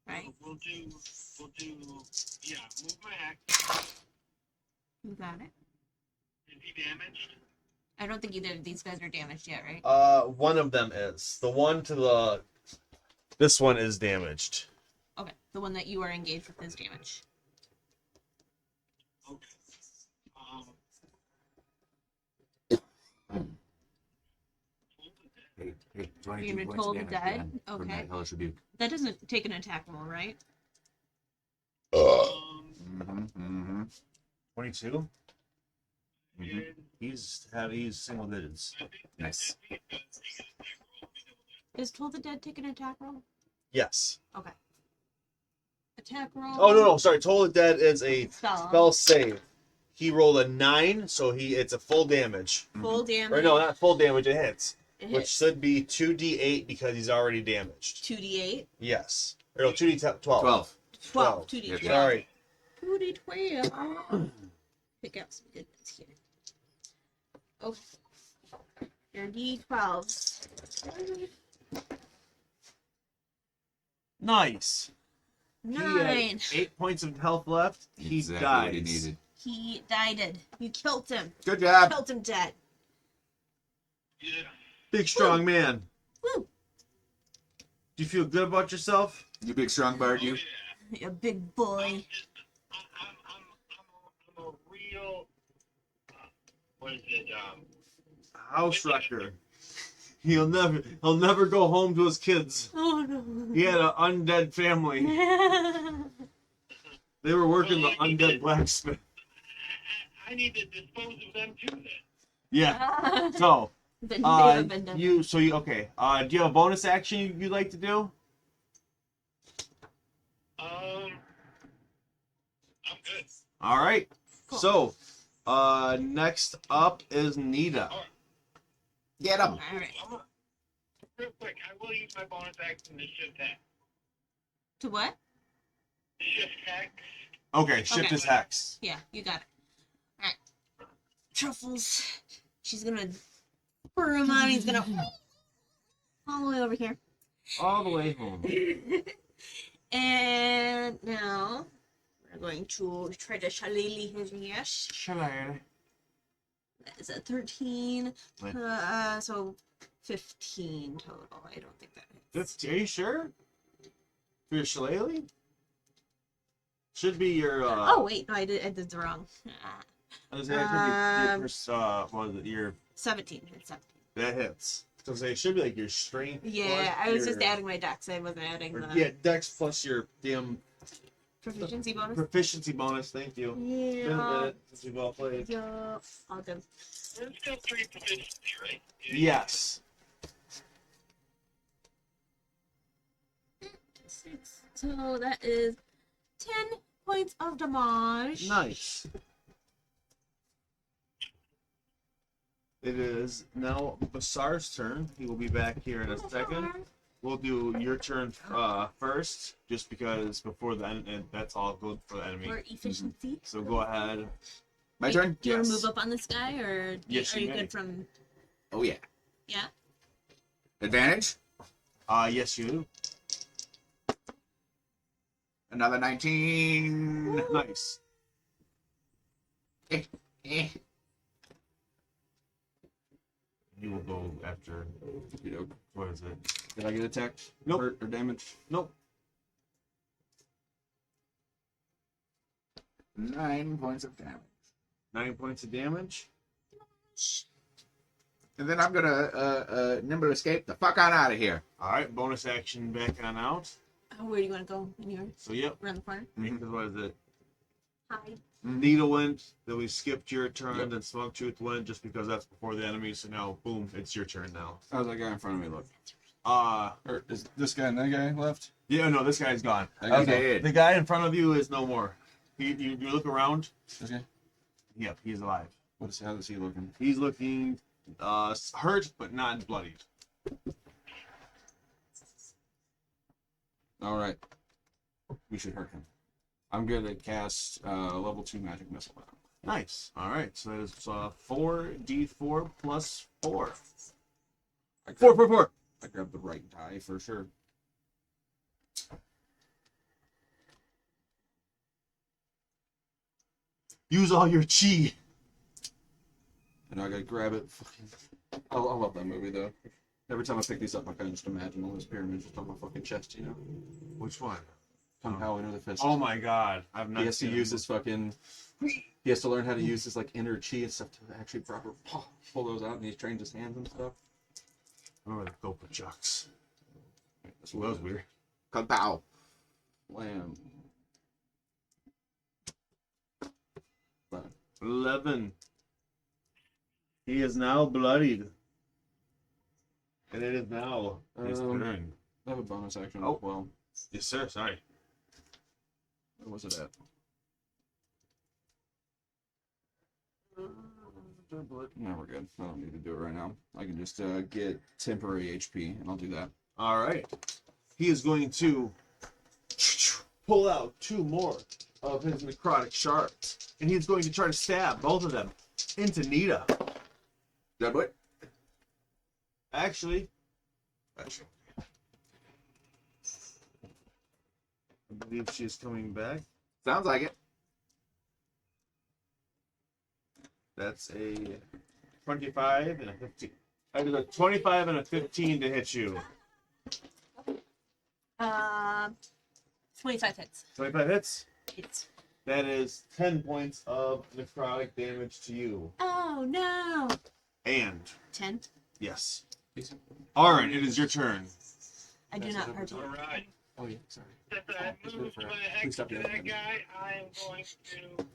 Right? We'll do, yeah, move my axe. You got it. Is he damaged? I don't think either of these guys are damaged yet, right? One of them is. The one to the... This one is damaged. Okay. The one that you are engaged with is damaged. Okay. Hey, You're 22 gonna points toll of the damage dead? again from Okay. that Hellish Rebuke. That doesn't take an attack roll, right? Mm-hmm. 22? Mhm. He's single digits. Nice. Is Toll the Dead take an attack roll? Yes. Okay. Attack roll. Oh no, sorry. Total Dead is a Spell. spell save. He rolled a 9, so it's a full damage. Full damage. Or no, not full damage. It hits, It which hits. should be 2d8 because he's already damaged. 2d8. Yes. Or no, 2d12. 12. 12. 12. 2d12. Yeah. Sorry. 2d12. Pick up some good bits here. Oh. Your d12s. Nice. He 9. had 8 points of health left. He Exactly dies. what he needed. He died. You killed him. Good job. Killed him dead. Yeah. Big strong man. Woo. Do you feel good about yourself? You big strong bard, you. You big boy. I'm a real, what is it, House wrecker. He'll never go home to his kids. Oh no. He had an undead family. They were working the undead blacksmith. I need to dispose of them too then. Yeah. So, Then never been done. do you have a bonus action you'd like to do? I'm good. All right. Cool. So, next up is Nita. Get him. All right. Real quick, I will use my bonus action to shift hex. To what? Shift hex. Okay, shift Okay. his hex. Yeah, you got it. All right. Truffles. She's gonna spur him on. He's gonna all the way over here. All the way home. And now we're going to try to shillelagh his yes. Shillelagh. That is a 13. Wait. So 15 total. I don't think that hits. Are you sure? For your shillelagh? Should be your. Oh wait, no, I did the wrong. I was gonna say, your first, what was it? Your 17. It's 17. that hits. So say it should be like your strength. Yeah, plus I was just your- adding my dex. I wasn't adding or- the Yeah, dex plus your damn proficiency bonus. proficiency bonus. Thank you. Been a Yeah. minute since we've all played. Yeah. All good. There's still 3 proficiency, right? Yes. So that is 10 points of damage. Nice. It is now Basar's turn. He will be back here in a second. We'll do your turn first, just because before the end, and that's all good for the enemy. For efficiency. So go ahead. My turn? Do you want to Yes. move up on this guy, or Yes, are you you may. good from? Oh, yeah. Yeah. Advantage? Yes, you do. Another 19. Nice. Eh. You will go after. You know, What is it? did I get attacked? Nope. Hurt or damaged? Nope. 9 points of damage. 9 points of damage. And then I'm gonna nimble escape the fuck on out of here. All right, bonus action back on out. Where do you want to go? In your So yep. around the corner. Because what is it? Hi. Needle went, then we skipped your turn, Yep. then Smug Tooth went just because that's before the enemy. So now, boom, it's your turn now. How's that guy in front of me look? Or Or is this guy and that guy left? yeah, no, this guy's gone. That guy's Okay. left. The guy in front of you is no more. You look around. This guy? Yep, he's alive. How is he looking? He's looking hurt but not bloodied. All right. We should hurt him. I'm going to cast level 2 magic missile on him. Nice. All right, so that is 4d4 plus 4. I Four, grabbed, four, four. I grabbed the right die for sure. Use all your chi. And I gotta grab it. I love that movie though. Every time I pick these up, I kind of just imagine all those pyramids just on my fucking chest, you know? Which one? Kung Pao Enter the Fist. Oh my god, I've He not has to seen use it. his fucking. He has to learn how to use his like inner chi and stuff to actually proper pull those out, and he's trained his hands and stuff. I remember the Gopa Chucks. That's Well, that was weird. Kung Pao. Lamb. 11. He is now bloodied. And it is now his turn. I have a bonus action Oh. as well. Yes, sir. Sorry. Where was it at? No, we're good. I don't need to do it right now. I can just get temporary HP, and I'll do that. All right. He is going to pull out 2 more of his necrotic shards. And he's going to try to stab both of them into Nita. Good boy. Actually, I believe she's coming back. Sounds like it. That's a 25 and a 15. I did a 25 and a 15 to hit you. 25 hits. 25 hits. Hits. That is 10 points of necrotic damage to you. Oh no. And 10. yes. Alright, it is your turn. I do not hurt you. Alright. Oh yeah, sorry. Since I moved my Please hex stop to doing that that. guy, I am going to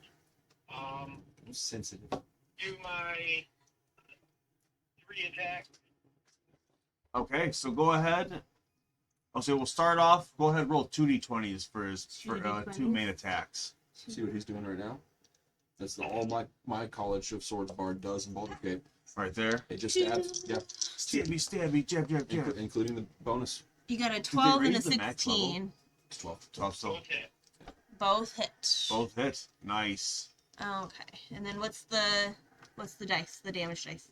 I'm sensitive. do my 3 attacks. Okay, so go ahead. Oh, so we'll start off. Go ahead and roll 2d20s for his for 2 2d20s? main attacks. See what he's doing right now. That's all my College of Swords bard does in Baldur's Gate. Right there. It just adds, yeah, Stabby, stabby, jab, jab, jab. including the bonus. You got a 12 and a raise the max level? 16. It's 12. 12 so Okay. Both hit. both hit. Nice. Okay. And then what's the dice? The damage dice.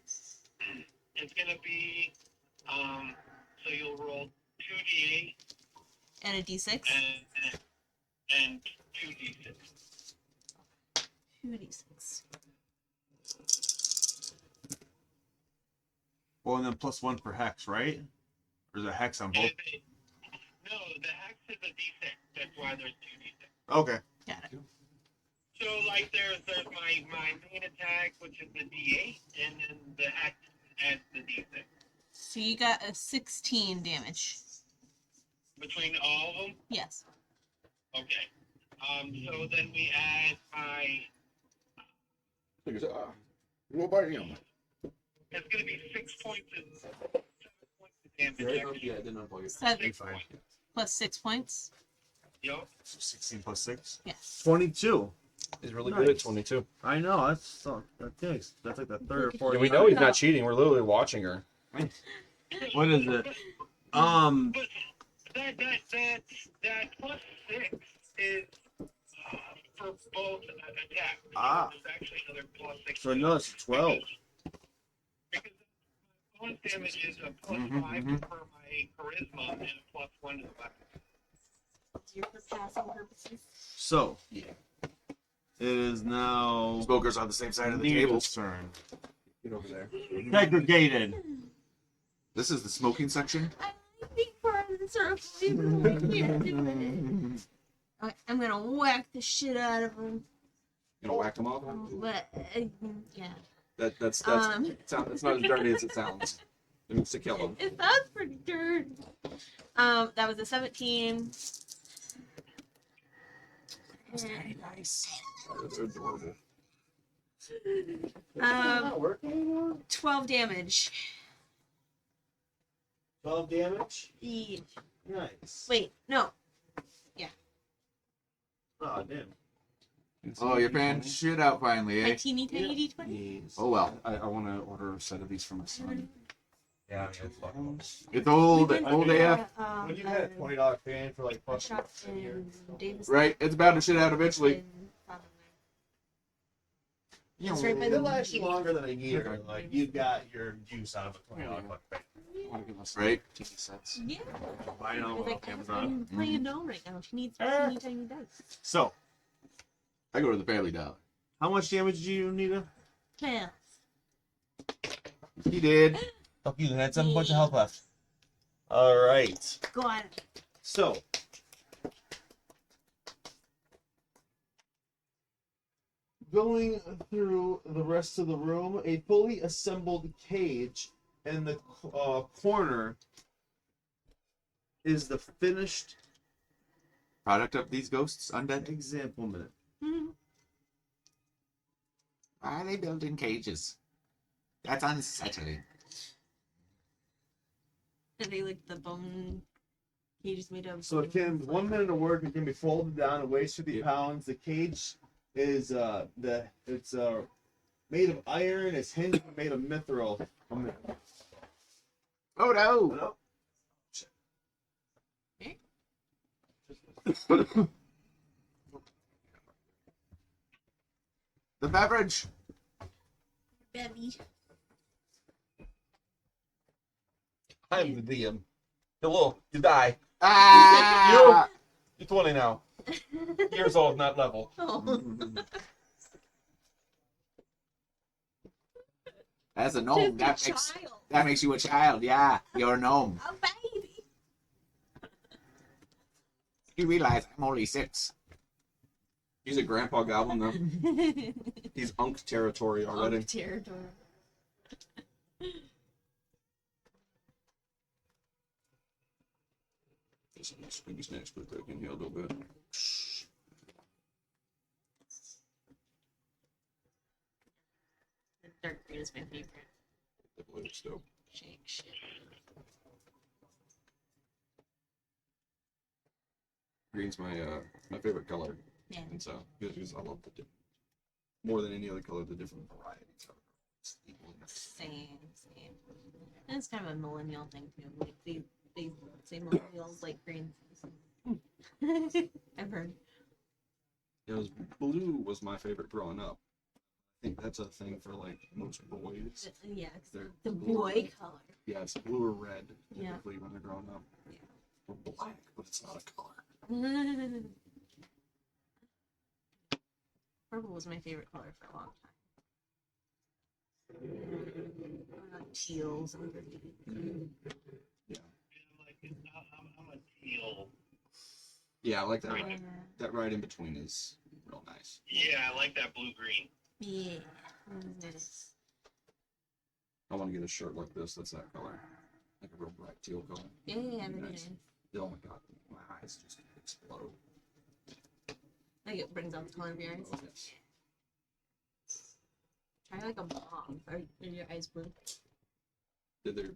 It's gonna be, so you'll roll 2d8 And a d6. and 2d6. 2d6. Well, and then +1 per hex, right? Or is it hex on both? No, the hex is a d6. That's why there's 2d6. Okay. Got it. So like there's my main attack, which is the d8, and then the hex adds the d6. So you got a 16 damage. Between all of them? Yes. Okay. So then we add my, What about him? it's gonna be 6 points of damage. Yeah, it didn't unplug it. 7 Fine. plus 6 points. Yup. So 16 plus 6? Yes. 22. He's really Nice. good at 22. I know. That's like the third or fourth. Yeah, we know he's not cheating. We're literally watching her. What is it? But that plus 6 is for both attacks. Ah. There's actually another plus 6. So no, it's 12. Because bonus damage is a plus Mhm, 5 mhm. for my charisma and a plus 1 to the weapon. For passing purposes. So it is now Smokers on the same side of the Neva's table. turn. Get over there. Segregated. This is the smoking section. I'm being part of the circle. Even though I can't do it. Okay, I'm gonna whack the shit out of him. You gonna whack him off? But yeah. That's it's not as dirty as it sounds. It means to kill him. It sounds pretty dirty. That was a 17. That's very nice. They're adorable. 12 damage. 12 damage. Yeah. Nice. Wait, no. Oh damn. Oh, you're fanning shit out finally, My eh? teeny tiny d20. Oh well. I want to order a set of these for my son. Yeah, it's fucking. It's old, We went old for, AF. When you had a $20 fan for like a plus shot a year. in Davis. Right, it's about to shit out eventually. It's right by It'll the last you longer than a year. Like you got your juice out of a $20 fan. I want to give my son Right. TV sets. Yeah. Buy it on Like, Amazon. I'm playing a gnome right now. She needs teeny tiny dice. So, I go to the Family Dollar. how much damage do you need? 12. He did. Fuck you, had 7 points of health left. Alright. Got it. So. Going through the rest of the room, a fully assembled cage in the corner is the finished Product of these ghosts, undead. examplement. Why are they built in cages? That's unsettling. Are they like the bone cages made of? So it can 1 minute of work. It can be folded down and weighs 50 pounds. The cage is made of iron. It's hinged and made of mithril. Oh no! The beverage. Bevy. I'm the DM. Hello, you die. Ah! You're 20 now. Years old, not level. Oh. As a gnome, Just a that makes child. that makes you a child. Yeah, you're a gnome. A baby. You realize I'm only 6. He's a grandpa goblin though. He's unk territory already. Territory. Just maybe snacks quick so I can heal a little bit. Dark green is my favorite. The blue still. Shake shit. Green's my my favorite color, Yeah. and so because I love the more than any other color, the different varieties of it. It's equally nice. Same. And it's kind of a millennial thing too. Like they say millennials like green. I've heard. It was blue was my favorite growing up. I think that's a thing for like most boys. Yeah, They're the blue or boy red. color. Yeah, it's blue or red Yeah. typically when they're growing up. Yeah. Or black, but it's not a color. Purple was my favorite color for a long time. I like teals and green. Yeah. I'm a teal. Yeah, I like that. Yeah. That right in between is real nice. Yeah, I like that blue-green. Yeah. Nice. I want to get a shirt like this. That's that color, like a real bright teal color. Yeah, very Nice. nice. Oh my god, my eyes just explode. Like it brings out the color of your eyes. Oh, yes. Try like a mauve. Are your eyes blue? They're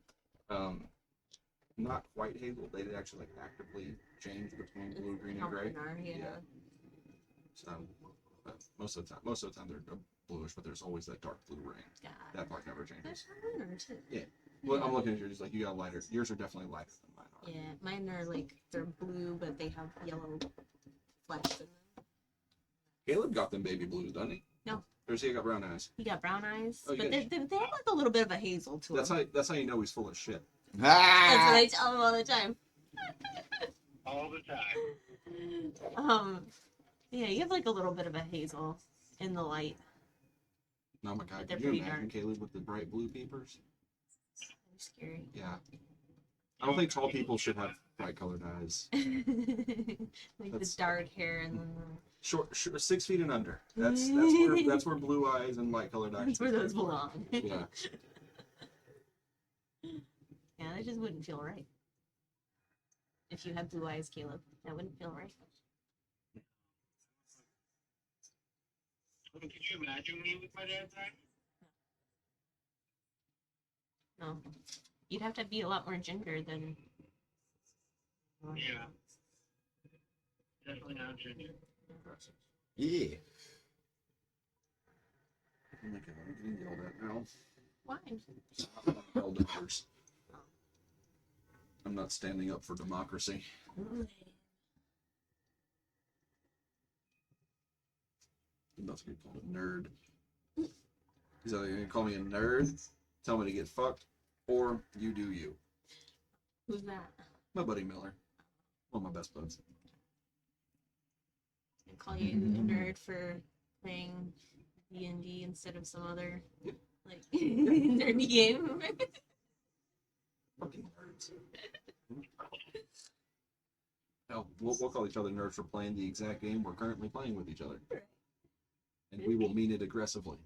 not quite hazel. They actually like actively change between blue, green, and gray. Yeah. Yeah. So most of the time they're bluish, but there's always that dark blue ring. God. That part never changes. There's some winter too. Yeah. Well, I'm looking at yours. Like you got lighter. Yours are definitely lighter than mine are. Yeah, mine are like they're blue, but they have yellow flecks in them. Caleb got them baby blues, doesn't he? No. Or does he got brown eyes? He got brown eyes, Oh, you but got- they have like a little bit of a hazel to them. That's how you know he's full of shit. That's what I tell him all the time. All the time. Yeah, you have like a little bit of a hazel in the light. Oh my god, They're can you pretty imagine dark. Caleb with the bright blue peepers? Very scary. Yeah. I don't think tall people should have bright colored eyes. Like That's- the dark hair and then Short 6 feet and under. That's where blue eyes and light colored eyes. that's where those belong. Yeah. Yeah, that just wouldn't feel right. If you had blue eyes, Caleb, that wouldn't feel right. Could you imagine me with my dad's eyes? No. You'd have to be a lot more ginger than. Yeah. Definitely not ginger. Yeah. Oh my god, I'm getting yelled at now. Why? Elders. I'm not standing up for democracy. I'm about to get called a nerd. He's either gonna call me a nerd, tell me to get fucked, or you do you. Who's that? My buddy Miller. One of my best buds. I call you a nerd for playing DND instead of some other like nerdy game. Fucking nerds. Hell, we'll call each other nerds for playing the exact game we're currently playing with each other. And we will mean it aggressively.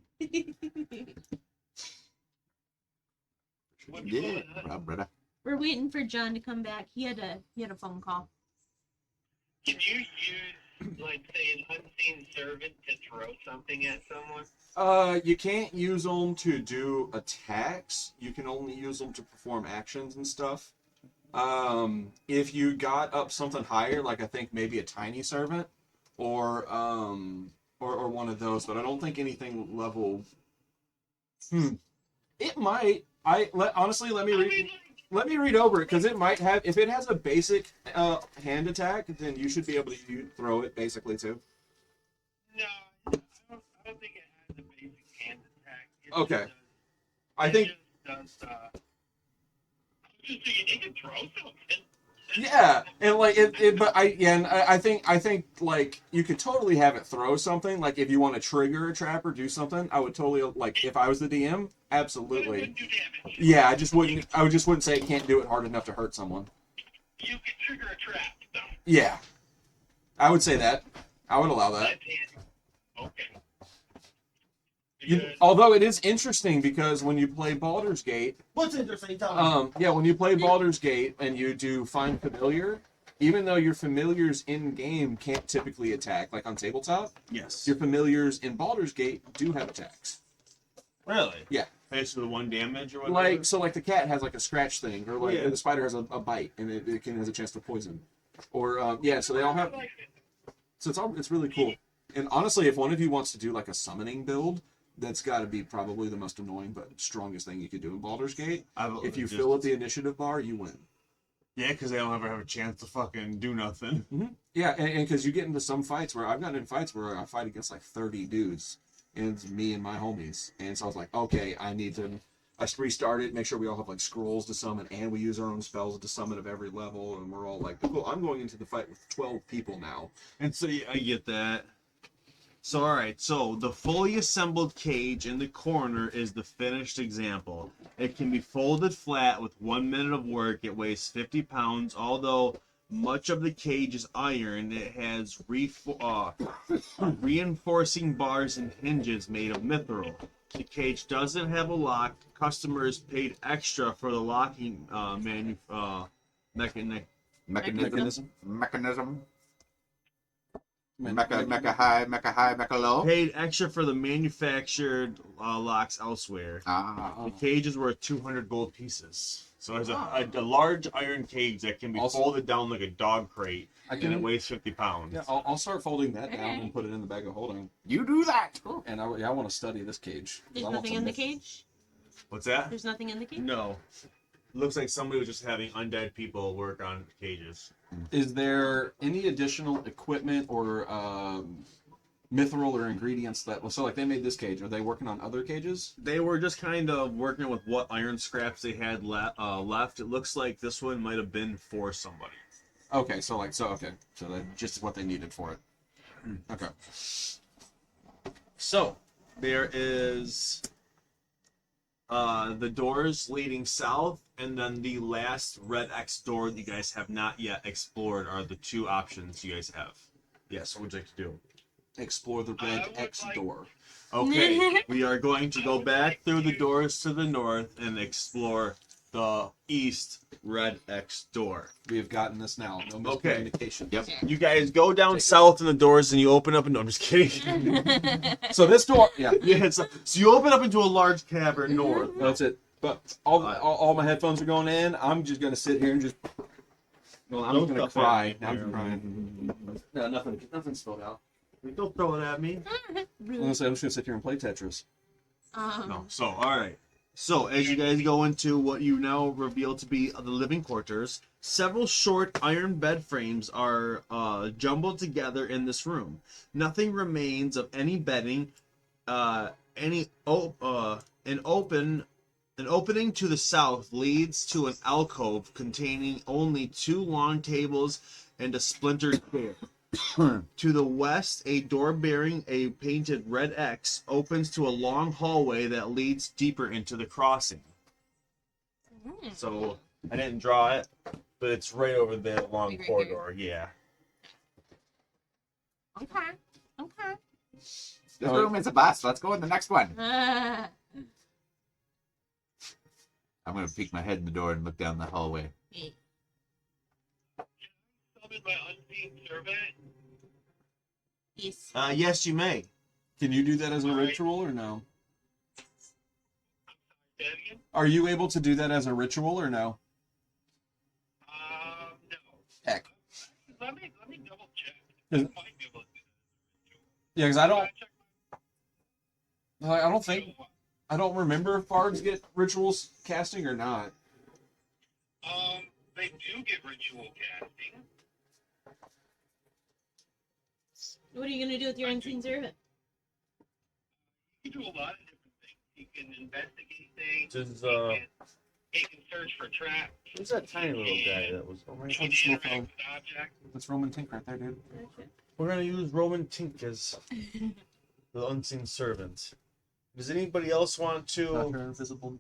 What's Yeah, going on? Rob, brother. We're waiting for John to come back. He had a phone call. Can you use, like, say, an unseen servant to throw something at someone? You can't use them to do attacks. You can only use them to perform actions and stuff. If you got up something higher, like I think maybe a tiny servant, or one of those, but I don't think anything level. It might. Honestly, let me I read. mean, like, Let me read over it because it might have. If it has a basic hand attack, then you should be able to throw it basically too. no, I don't think it has a basic hand attack. It Okay. just does- I it think. just does, just so you can throw something. Yeah, and like but I think like you could totally have it throw something. Like if you want to trigger a trap or do something, I would totally like if I was the DM, But it absolutely. wouldn't do damage. Yeah, I just wouldn't say it can't do it hard enough to hurt someone. You could trigger a trap, though. Yeah, I would say that. I would allow that. That's it. Okay. You, Because- although it is interesting because when you play Baldur's Gate, What's interesting? Tell me. yeah, when you play Baldur's Gate and you do find familiar, even though your familiars in game can't typically attack, like on tabletop, Yes. your familiars in Baldur's Gate do have attacks. Really? Yeah. Basically 1 damage or whatever. Like the cat has like a scratch thing, or like Yeah. the spider has a bite and it has a chance to poison, or yeah. So they all have. So it's really cool. And honestly, if one of you wants to do like a summoning build, that's got to be probably the most annoying but strongest thing you could do in Baldur's Gate. If you fill up the initiative bar, you win. Yeah, because they don't ever have a chance to fucking do nothing. Mm-hmm. Yeah, and because you get into some fights where I've gotten in fights where I fight against like 30 dudes, and it's me and my homies, and so I was like, okay, I need to. I restart it, make sure we all have like scrolls to summon, and we use our own spells to summon of every level, and we're all like, cool. I'm going into the fight with 12 people now. And so yeah, I get that. So alright, so the fully assembled cage in the corner is the finished example. It can be folded flat with 1 minute of work. It weighs 50 pounds. Although much of the cage is iron, it has reinforcing bars and hinges made of mithril. The cage doesn't have a lock. Customers paid extra for the locking mechanism. Mecha high, mecha low. Paid extra for the manufactured locks elsewhere. The cage is worth 200 gold pieces. So there's a large iron cage that can be folded down like a dog crate, and it weighs 50 pounds. Yeah, I'll start folding that down and put it in the bag of holding. You do that. Cool. And I want to study this cage. There's nothing in the cage? What's that? There's nothing in the cage? No. Looks like somebody was just having undead people work on cages. Is there any additional equipment or mithril or ingredients that? So like they made this cage. Are they working on other cages? They were just kind of working with what iron scraps they had left. It looks like this one might have been for somebody. Okay, so that just what they needed for it. Okay. So there is the doors leading south, and then the last red X door that you guys have not yet explored are the two options you guys have. Yes, what would you like to do? Explore the red X door. Okay, we are going to go back through the doors to the north and explore the east red X door. We have gotten this now. No Okay. miscommunication. Yep. You guys go down south in the doors and you open up, and no, I'm just kidding. So this door, yeah, Yeah, so you open up into a large cavern north. that's it. But all my headphones are going in. I'm just gonna sit here and just. Well, I'm Don't just gonna stuff cry. it. Now I'm crying. No, nothing spilled out. Don't throw it at me. I'm gonna say I'm just gonna sit here and play Tetris. No. So, all right. So, as you guys go into what you now reveal to be the living quarters, several short iron bed frames are jumbled together in this room. Nothing remains of any bedding. An opening to the south leads to an alcove containing only 2 long tables and a splintered chair. To the west, a door bearing a painted red X opens to a long hallway that leads deeper into the crossing. So, I didn't draw it, but it's right over there along Right corridor. Yeah. Okay. This room is a bust. Let's go in the next one. I'm gonna peek my head in the door and look down the hallway. Summon my unseen servant. Yes. Yes, you may. Can you do that as a Alright. ritual or no? Say that again? Are you able to do that as a ritual or no? No. Heck. Let me double check. Is- I might be able to do Yeah, because I don't. that. I don't think. I don't remember if bards get rituals casting or not. They do get ritual casting. What are you gonna do with your unseen servant? He can do a lot of different things. He can investigate things. This is, he can search for traps. who's that tiny little guy that was over He here? can interact with objects. That's Roman Tink right there, dude. We're gonna use Roman Tink as the unseen servant. Does anybody else want Not to? your invisible.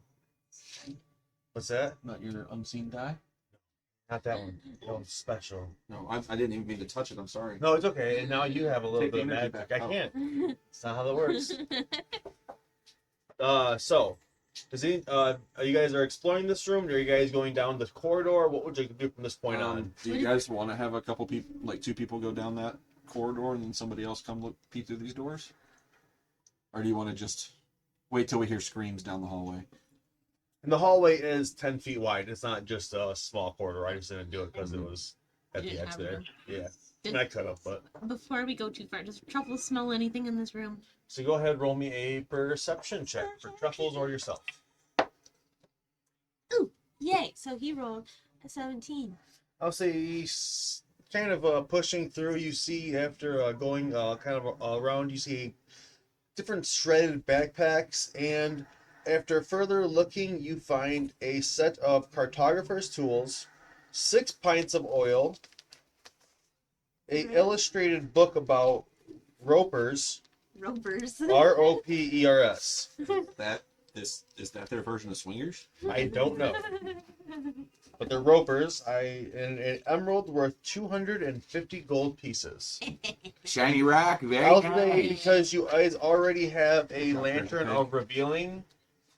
What's that? Not your unseen die. Not that one. No, special. No, I didn't even mean to touch it. I'm sorry. No, it's okay. And now you have a little Take the bit of energy magic. back. I Oh. can't. It's not how that works. So, does any, you guys are exploring this room? Or are you guys going down the corridor? What would you do from this point on? Do you guys want to have a couple people, like 2 people, go down that corridor and then somebody else come peek through these doors? Or do you want to just wait till we hear screams down the hallway? And the hallway is 10 feet wide. It's not just a small corridor. I just didn't do it because it was at You the didn't edge have there. room. Yeah. Did- I cut up, but Before we go too far, does Truffle smell anything in this room? so go ahead, roll me a perception check for Truffles or yourself. Ooh, yay! So he rolled a 17. I'll say kind of pushing through. You see after going kind of around, you see different shredded backpacks, and after further looking, you find a set of cartographer's tools, 6 pints of oil, a illustrated book about ropers, Ropers. Ropers. That is that their version of swingers? I don't know, but they're ropers. And an emerald worth 250 gold pieces. Shiny rock, very I'll say nice. because you guys already have a lantern of revealing,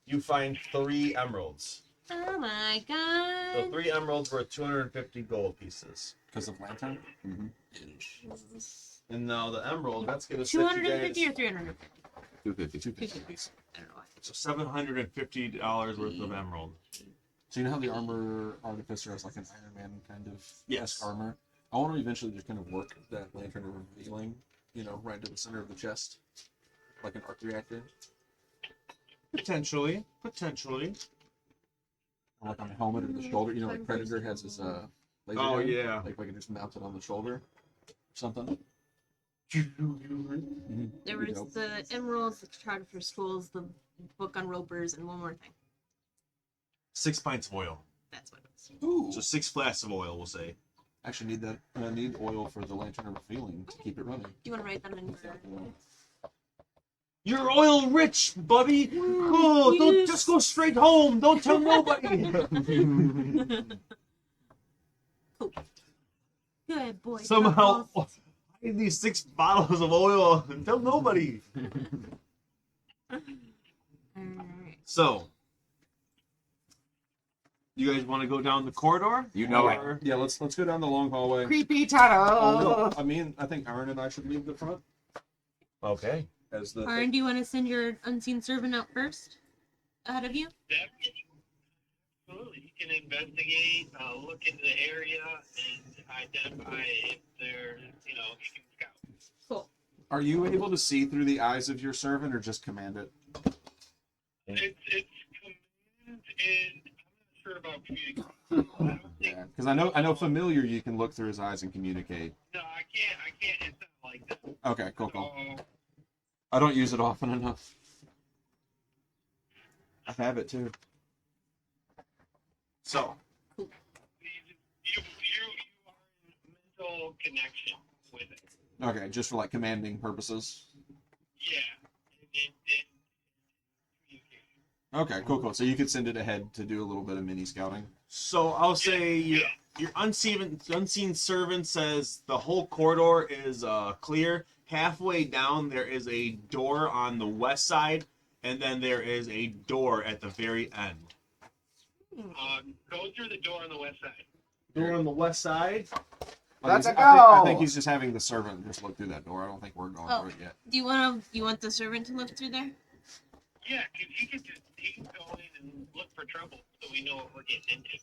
you find 3 emeralds. Oh my So god. 3 emeralds worth 250 gold pieces. Because of lantern? Mm-hmm. And now the emerald, that's gonna set you 250 or guys 350? 250. 250. I don't know why. so $750 worth of emerald. So you know how the armor artificer has like an Iron Man kind of Yes. armor? I want to eventually just kind of work that lantern of revealing, right into the center of the chest, like an arc reactor. Potentially. Or like on the helmet or the shoulder. Like Predator has his laser Oh, gun. yeah. Like if I could just mount it on the shoulder or something. There was the emeralds, the cartographer's tools, the book on ropers, and one more thing. 6 pints of oil. That's what it was. Ooh. So 6 flasks of oil, we'll say. Actually need that. I need oil for the lantern of revealing to keep it running. Do you want to write that on your... You're oil rich, buddy. Cool. Don't yes. just go straight home. Don't tell nobody. Cool. Good boy. Somehow, Truffles. I need these 6 bottles of oil and tell nobody. Alright. So, you guys want to go down the corridor? You know it. Or- Yeah, let's go down the long hallway. Creepy tunnel. I think Aaron and I should leave the front Okay. as the. Aaron, do you want to send your unseen servant out first? Ahead of you? Absolutely. You can investigate, look into the area, and identify if there's, you can scout. Cool. Are you able to see through the eyes of your servant, or just command it? It's command, and I'm not sure about communication. I don't think, Yeah, because I know familiar. You can look through his eyes and communicate. no, I can't. It's not like that. Okay, cool. So, I don't use it often enough. I have it too. So, you are in mental connection with it. Okay, just for like commanding purposes. Yeah. And communication. Okay, cool. So you could send it ahead to do a little bit of mini scouting. I'll say your unseen servant says the whole corridor is clear. Halfway down, there is a door on the west side, and then there is a door at the very end. Go through the door on the west side. Door on the west side. Let's I go. think he's just having the servant just look through that door. I don't think we're going Oh. through it yet. Do you want the servant to look through there? Yeah, because he can go in and look for trouble, so we know what we're getting into.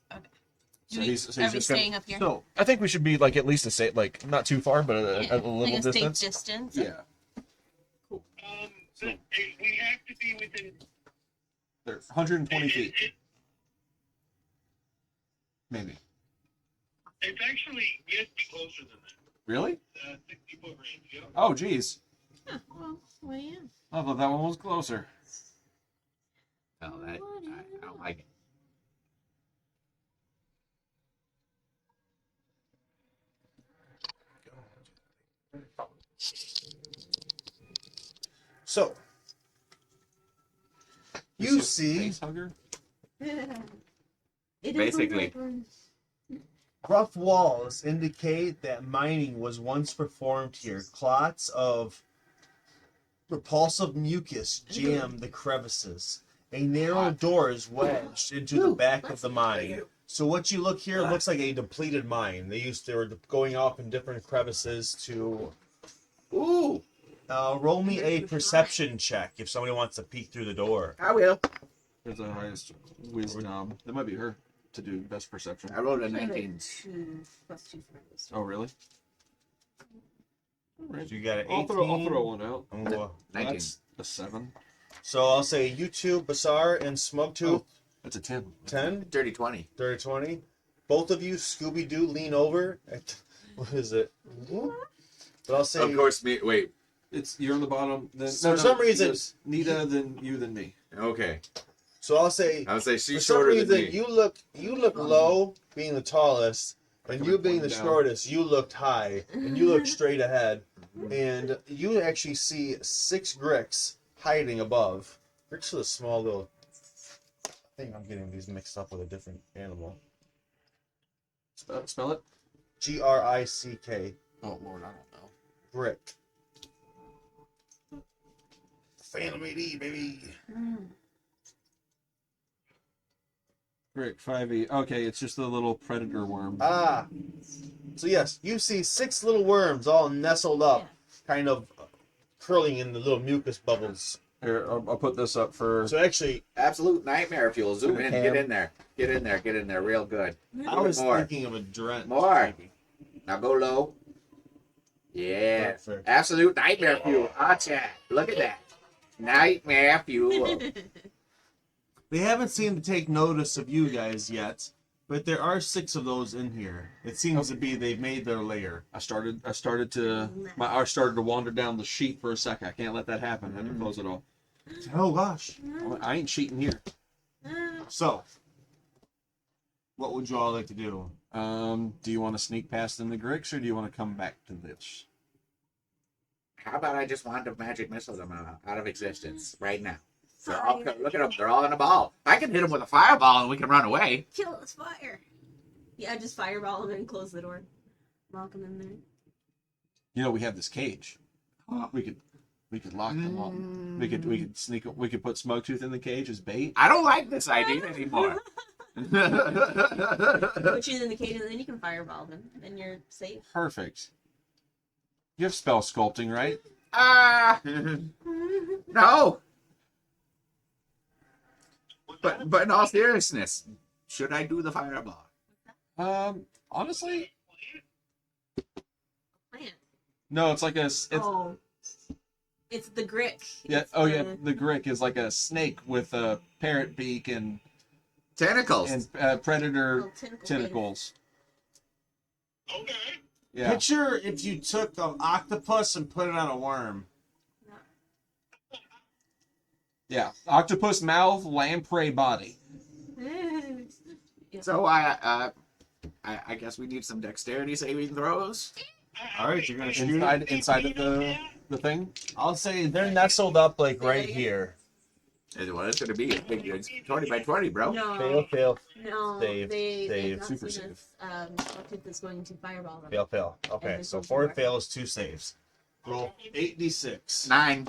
So he's Are we just staying up here? So I think we should be like at least a safe, like not too far, but Yeah, a little like a distance. safe distance. yeah. We have to be within. They're 120 feet, maybe. It's actually we have to be closer than that. Really? 60-foot range. Yeah. Oh, geez. Well, yeah. I thought that one was closer. Oh, I don't like it. So, Is you he a see face hugger? Basically. rough walls indicate that mining was once performed here. Clots of repulsive mucus jam the crevices. A narrow door is wedged into the back of the mine. So what you look here looks like a depleted mine. They were going off in different crevices to. Ooh, Roll me a perception check if somebody wants to peek through the door. I will. There's the highest wisdom. That might be her. to do best perception. I rolled a I have a 19. 2 plus 2 for my wisdom. Oh, really? All right. So you got an 18. I'll throw one out. I'm gonna- 19. That's a 7. So I'll say you two, Basar and Smugtooth, That's a 10. 10, Dirty 20. 30, 20. Both of you, Scooby Doo, lean over. What is it? But I'll say. Of course, me. Wait. You're on the bottom. Then For some reason- Nita, then you, then me. Okay. So I'll say. I would say For she's some shorter than reason, me. you look low, being the tallest, and you being the Down. shortest, you looked high, and you look straight ahead, and you actually see 6 Gricks hiding above. Gricks are a small little. I think I'm getting these mixed up with a different animal. Spell it. Grick. Oh, Lord, I don't know. Grick. Phantom AD, baby. Rick, 5e. Okay, it's just a little predator worm. Ah. So yes, you see 6 little worms all nestled up, kind of curling in the little mucus bubbles. Here, I'll put this up for. So actually, Absolute nightmare fuel. Zoom in. Cam. Get in there. Get in there. Get in there. Real good. I was more. thinking of a drench. More. Now go low. Yeah. Perfect. Absolute nightmare fuel. Ah, chat. Look at that. Nightmare fuel. They haven't seemed to take notice of you guys yet, but there are 6 of those in here. It seems to be they've made their lair. I started to wander down the sheet for a second. I can't let that happen. I have to close it off. Oh gosh. I ain't cheating here. So, what would you all like to do? Do you want to sneak past in the Gricks, or do you want to come back to this? How about I just want to magic missile them out of existence right now? They're all, look at them. They're all in a ball. I can hit them with a fireball and we can run away. Kill us, fire. Yeah, just fireball him and close the door. Lock him in there. You know, we have this cage. We could lock them all. We could sneak. We could put Smugtooth in the cage as bait. I don't like this idea anymore. Put you in the cage and then you can fireball them. Then you're safe. Perfect. You have spell sculpting, right? No. But in all seriousness, should I do the fireball? Honestly, Plant. no. It's like it's It's the Grick. yeah. It's Oh yeah, the Grick is like a snake with a parrot beak and Tentacles. predator little tentacle tentacles. Okay. Yeah. Picture if you took an octopus and put it on a worm. Yeah. Octopus mouth, lamprey body. face. So I guess we need some dexterity saving throws. All right, you're gonna shoot. Inside of the thing. I'll say they're nestled up like right here. And what it's gonna be? It's 20 by 20, bro. No. Fail. No. Save, They've save, not super seen us. Smugtooth is going to fireball them. Fail. Okay, And so this 4 one's fails, 2 saves. Roll 8d6. 9.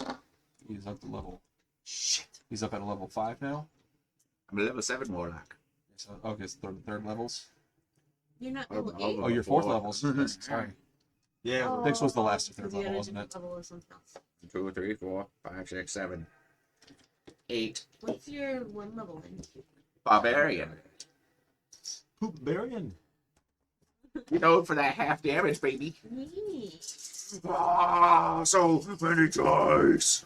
He's up to level. Shit. He's up at a level 5 now. I'm a level 7 warlock. So, okay, it's third levels. You're not Oh, level oh, 8. Oh, you're 4th levels. Sorry. Yeah, This was the last of because third you had level, a wasn't it? different level of something else. 2, 3, 4, 5, 6, 7, 8. What's your one level in? Barbarian. Poop Barian. You know, for that half damage, baby. Me. Ah, so many dice.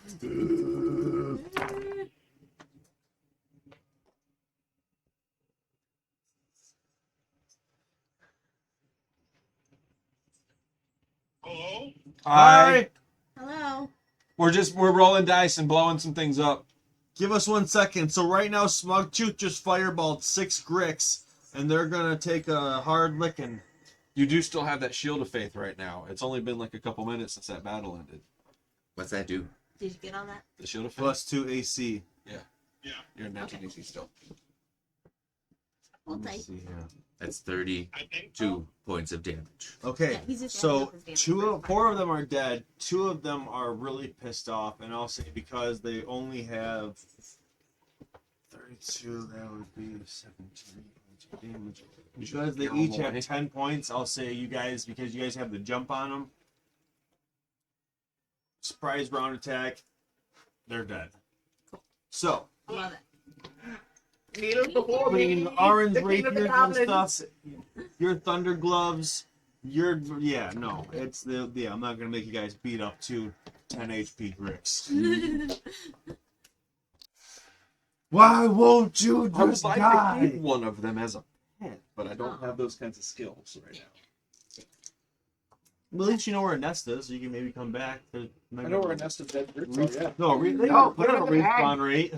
Hello? Hi. Hello. We're rolling dice and blowing some things up. Give us 1 second. So right now, Smugtooth just fireballed 6 Gricks, and they're gonna take a hard licking. You do still have that shield of faith right now. It's only been like a couple minutes since that battle ended. What's that do? Did you get all that? The shield of faith. Plus 2 AC. Yeah. You're in 19 AC still. Hold Let me tight. see here. That's 32 I think so. points of damage. Okay, Yeah, he's just so adding up his damage. 4 of them are dead. 2 of them are really pissed off, and I'll say because they only have 32, that would be 17 points of damage. Because they each have 10 points, I'll say you guys, because you guys have the jump on them, surprise round attack, they're dead. So, Love it. Needles before Between me. orange The king of the rapiers and goblins. stuff, your thunder gloves, your it's I'm not gonna make you guys beat up 10 HP bricks. Why won't you I would just like to die? keep one of them as a pet, but I don't have those kinds of skills right now. Well, at least you know where a nest is, so you can maybe come back. I know where a nest of dead bricks are, yeah. No, No, put on a put it in the bag. respawn rate.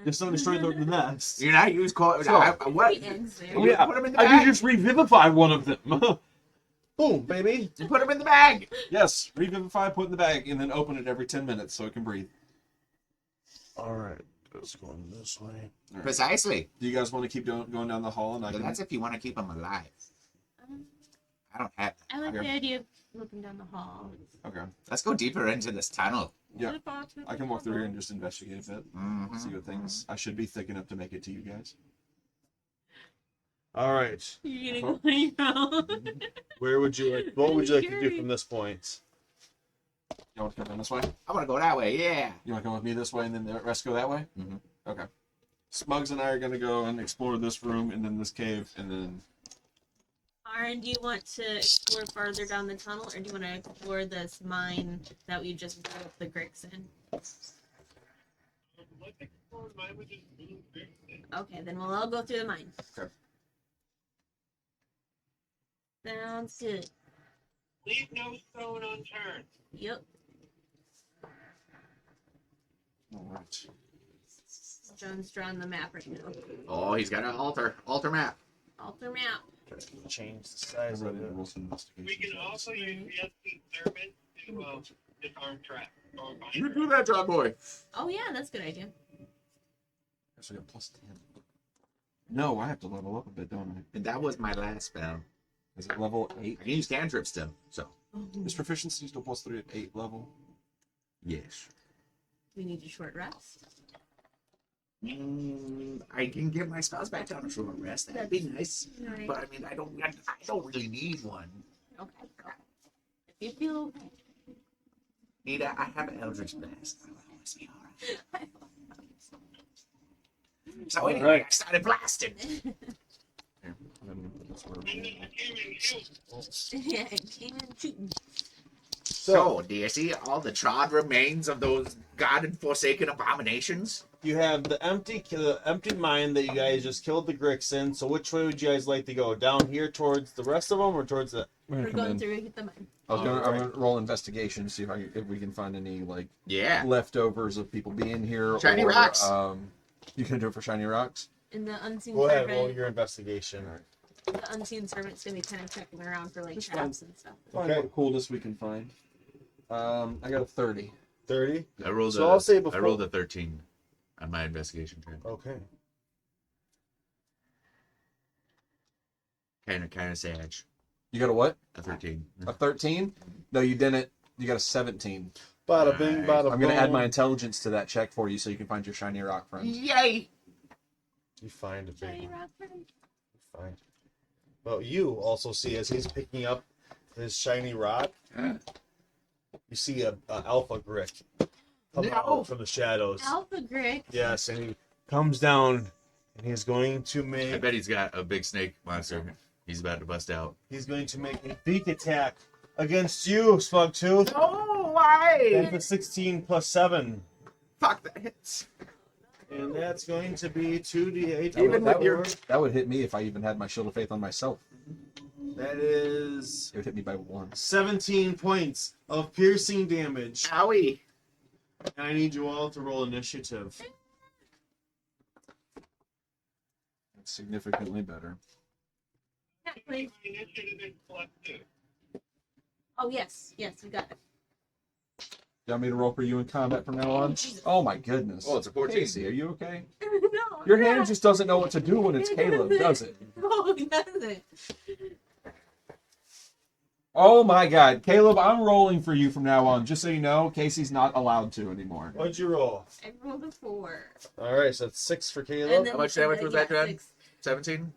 Just don't destroy the nest. You're not use call. So- What? The eggs there. Oh, yeah. Put 'em in the I bag. can just revivify one of them. Boom, baby. You put them in the bag. Yes, revivify, put in the bag, and then open it every 10 minutes so it can breathe. All right, let's go this way. Precisely. Do you guys want to keep going down the hall? And I So can... that's if you want to keep them alive. I don't have. I like the idea of looking down the hall. Okay. Let's go deeper into this tunnel. Yeah. I can walk through here and just investigate a bit. Mhm. See what things... I should be thick enough to make it to you guys. All right, You're gonna go on your own. where would you like? What would you like to do from this point? You want to come down this way? I want to go that way. Yeah. You want to come with me this way and then the rest go that way? Mhm. Okay. Smugs and I are going to go and explore this room and then this cave and then... Aaron, do you want to explore farther down the tunnel, or do you want to explore this mine that we just blew up the bricks in? Let's explore mine with this blue brick thing. Okay, then we'll all go through the mine. Okay. Sounds good. Leave no stone unturned. Yep. All right. John's drawing the map right now. Oh, he's got an altar map. Alter map. Change the I size read of the it. rules and investigation. We can also use the unseen servant to disarm traps. Or bind You traps. do that, John boy. Oh yeah, that's a good idea. So I got plus 10. No, I have to level up a bit, don't I? And that was my last spell. Is it level 8? I can use cantrips still. So Is proficiency still plus 3 at 8 level? yes. We need a short rest. I can get my spells back down a short rest. That'd be nice. Alright. But I mean, I don't really need one. Okay. If you feel okay. Nita, I have Eldritch Blast. I will always be alright. So anyway, Alright. I started blasting. Here, and then that's where And then we're the demon kills. Yeah, it came in shooting. So, do you see all the charred remains of those god-forsaken abominations? You have the empty mine that you guys just killed the Gricks in. So which way would you guys like to go? Down here towards the rest of them, or towards the? We're We're gonna come going in. through and get the mine. I'm gonna roll investigation, see if we can find any like Yeah. leftovers of people being here. Shiny or, rocks. You can do it for shiny rocks. And the unseen Go ahead, servant. roll your investigation. The unseen servant's gonna be kind of checking around for like That's traps and stuff. Find Okay. what coolness we can find. I got a 30. 30. I rolled So I'll say before- I rolled a 13 on my investigation check. Okay. Kind of sad. You got a what? A 13. A 13? No, you didn't. You got a 17. Bada bing, Nice. bada I'm gonna add boom. my intelligence to that check for you, so you can find your shiny rock friends. Yay! You find a big Shiny one. rock friend. Find. Well, you also see as he's picking up his shiny rock, you see a alpha Grick come No. out from the shadows. Alpha Grick. Yes, and he comes down, and he's going to I make bet he's got a big snake monster. He's about to bust out. a beak attack against you, Smugtooth. Oh, why? That's a 16 plus 7. Fuck, that hits. And that's going to be 2d8. Even with your- That would hit me if I even had my shield of faith on myself. That is It would hit me by 1. 17 points of piercing damage. Owie. And I need you all to roll initiative. That's significantly better. Please. My initiative is +2. Oh yes, yes, we got it. You want me to roll for you in combat from now on? Jesus. Oh my goodness. Oh, it's a 14. Casey, are you okay? No. Your yeah. hand just doesn't know what to do when it's Caleb, does it? No, it doesn't. Oh my god. Caleb, I'm rolling for you from now on. Just so you know, Casey's not allowed to anymore. What'd you roll? I rolled a 4. Alright, so that's 6 for And Caleb. then How much damage was that, yeah, John? 6. 17?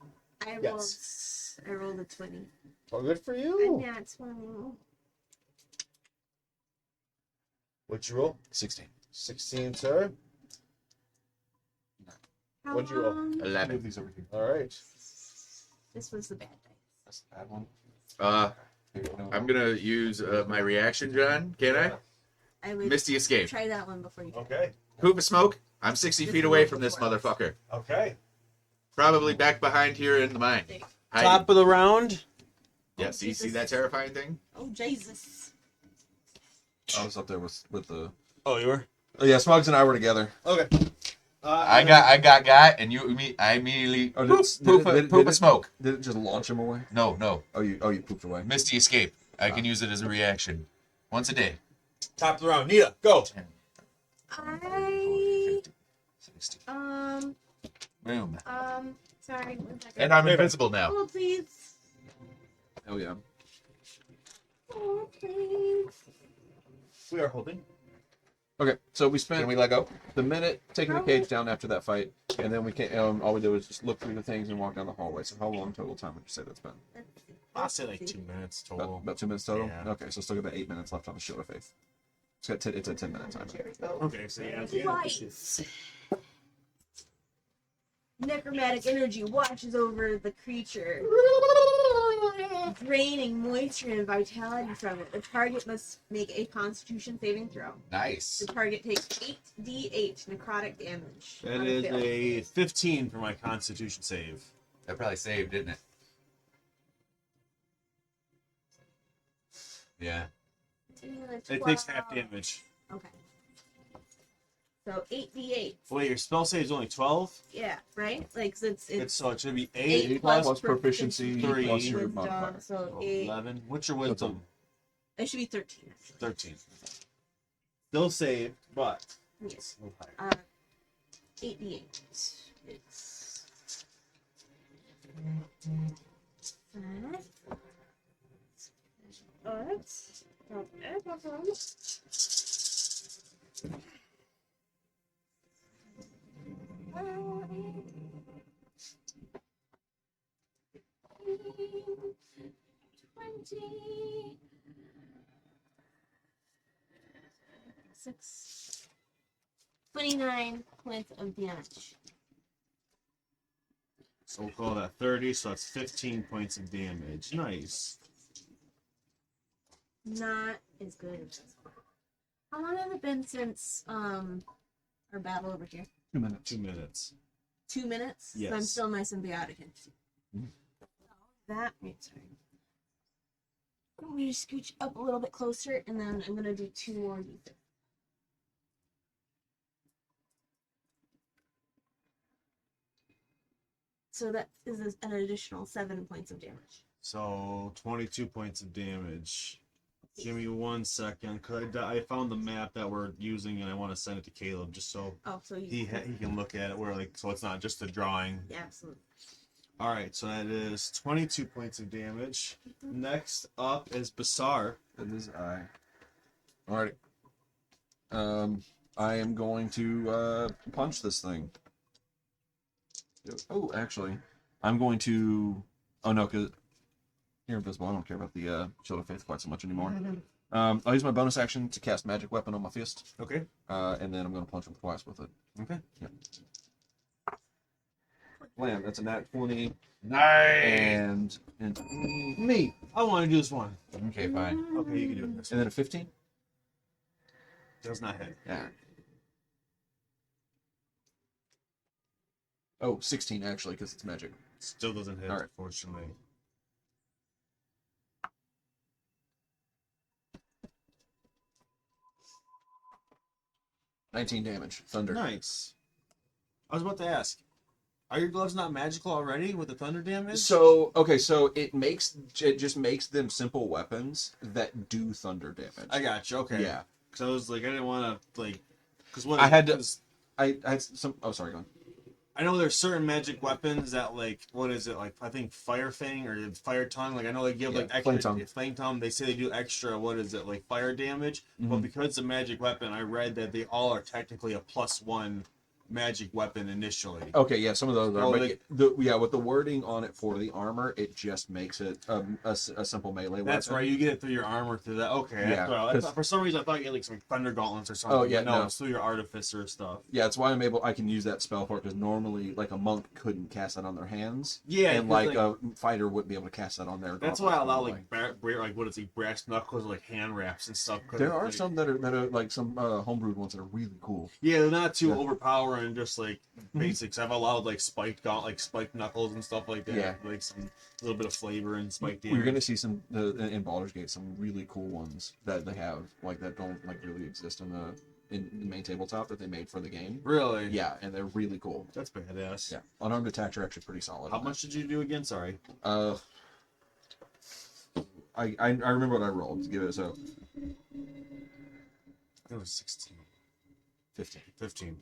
I rolled a 20. Oh, good for And you. that's 20. What'd you roll? 16. 16, sir. How What'd you roll? long? Move 11. these over here. All right. This was the bad dice. That's a bad one. Here, no. I'm gonna use my reaction, John. Can I? I would Misty escape. try that one before you. Okay. Poop of smoke. I'm 60 feet away from this motherfucker. Okay. Probably back behind here in the mine. Hiding. Top of the round. Yeah, see that terrifying thing? Oh Jesus! I was up there with the. Oh, you were? Oh yeah, Smugs and I were together. Okay. I got, and I immediately Oh, poop of smoke. Did it just launch him away? No. Oh, you pooped away. Misty escape. I can use it as a reaction. Once a day. Top of the round. Nita, go. 10, I 50, 60. Boom. Sorry. 1 second. And I'm invincible now. Oh please. Hell yeah. Oh please. We are holding. Okay, so we spent Can we let go? the minute taking the cage down after that fight, and then we came. All we did was just look through the things and walk down the hallway. So how long total time would you say that's been? I'll say like 2 minutes total. About 2 minutes total. Yeah. Okay, so still got 8 minutes left on the Shield of Faith. It's a 10-minute timer. Okay, so yeah. Lights. Necromantic energy watches over the creature, draining moisture and vitality from it. The target must make a Constitution saving throw. Nice. The target takes 8d8 necrotic damage. That on is failed a 15 for my Constitution save. That probably saved, didn't it? Yeah. It takes half damage. Okay. So 8d8. Wait, your spell save is only 12? Yeah, right? Like so It's so it should be 8 8 plus proficiency three plus your wisdom, modifier. so 8. 11. What's your wisdom? It should be 13. 13. Still save, but Yes. a little higher. 8d8. It's 29 points of damage. So we'll call that 30, so that's 15 points of damage. Nice. Not as good as this one. How long has it been since our battle over here? 2 minutes. 2 minutes. 2 minutes? Yes. So I'm still my symbiotic entity. That makes sense. I'm going to scooch up a little bit closer, and then I'm going to do 2 more d6. So that is an additional 7 points of damage. So 22 points of damage. Give me 1 second, cause I found the map that we're using, and I want to send it to Caleb just so Oh, so you he can look at it. Where so it's not just a drawing. yeah, absolutely. All right, so that is 22 points of damage. Next up is Basar. That is I. Alrighty. I am going to punch this thing. Oh, actually, I'm going to. Oh no, because you're invisible. I don't care about the Shield of Faith quite so much anymore. I'll use my bonus action to cast Magic Weapon on my fist, Okay. and then I'm going to punch him twice with it. Okay. Yep. Blam, that's a nat 20. Nice. And Me. I want to do this one. Okay, fine. Okay, you can do it. This and then a 15. does not hit. Yeah. Oh, 16 actually, because it's magic. Still doesn't hit, All right. unfortunately. $19 damage. Thunder. Nice. I was about to ask, are your gloves not magical already with the thunder damage? So okay, so it just makes them simple weapons that do thunder damage. I got you. Okay. Yeah. Because I was like, I didn't want to like, because what I had to- 'cause I had some. Oh, sorry, go on. I know there's certain magic weapons that like, what is it like? I think Fire Fang or Fire Tongue. Like I know they give Yeah, like extra Flame Tongue. Flame Tongue. They say they do extra. What is it like? Fire damage. But Mhm. because it's a magic weapon, I read that they all are technically a +1 magic weapon initially. Okay, yeah, some of those are. Oh, But like- with the wording on it for the armor, it just makes it a simple melee That's weapon. right. You get it through your armor through that. Okay. Yeah, That's what I 'cause- thought, for some reason I thought you had like some thunder gauntlets or something. Oh, yeah, but no, no. it's through your artificer stuff. Yeah, that's why I can use that spell for it, because normally, like, a monk couldn't cast that on their hands. Yeah, and 'cause, like a fighter wouldn't be able to cast that on their. That's why I allow like like what is it, brass knuckles or like hand wraps and stuff. 'Cause There it's, are like, some that are like some homebrewed ones that are really cool. Yeah, they're not too Yeah. overpowering, just like basics. I've allowed like like spiked knuckles and stuff like that. Yeah. Like some little bit of flavor and spiked We're damage. gonna see some in Baldur's Gate some really cool ones that they have like that don't like really exist in the main tabletop that they made for the game. Really? Yeah, and they're really cool. That's badass. Yeah, unarmed attacks are actually pretty solid. How much did you do again? Sorry. I remember what I rolled. Give it It was 16. 15. 15.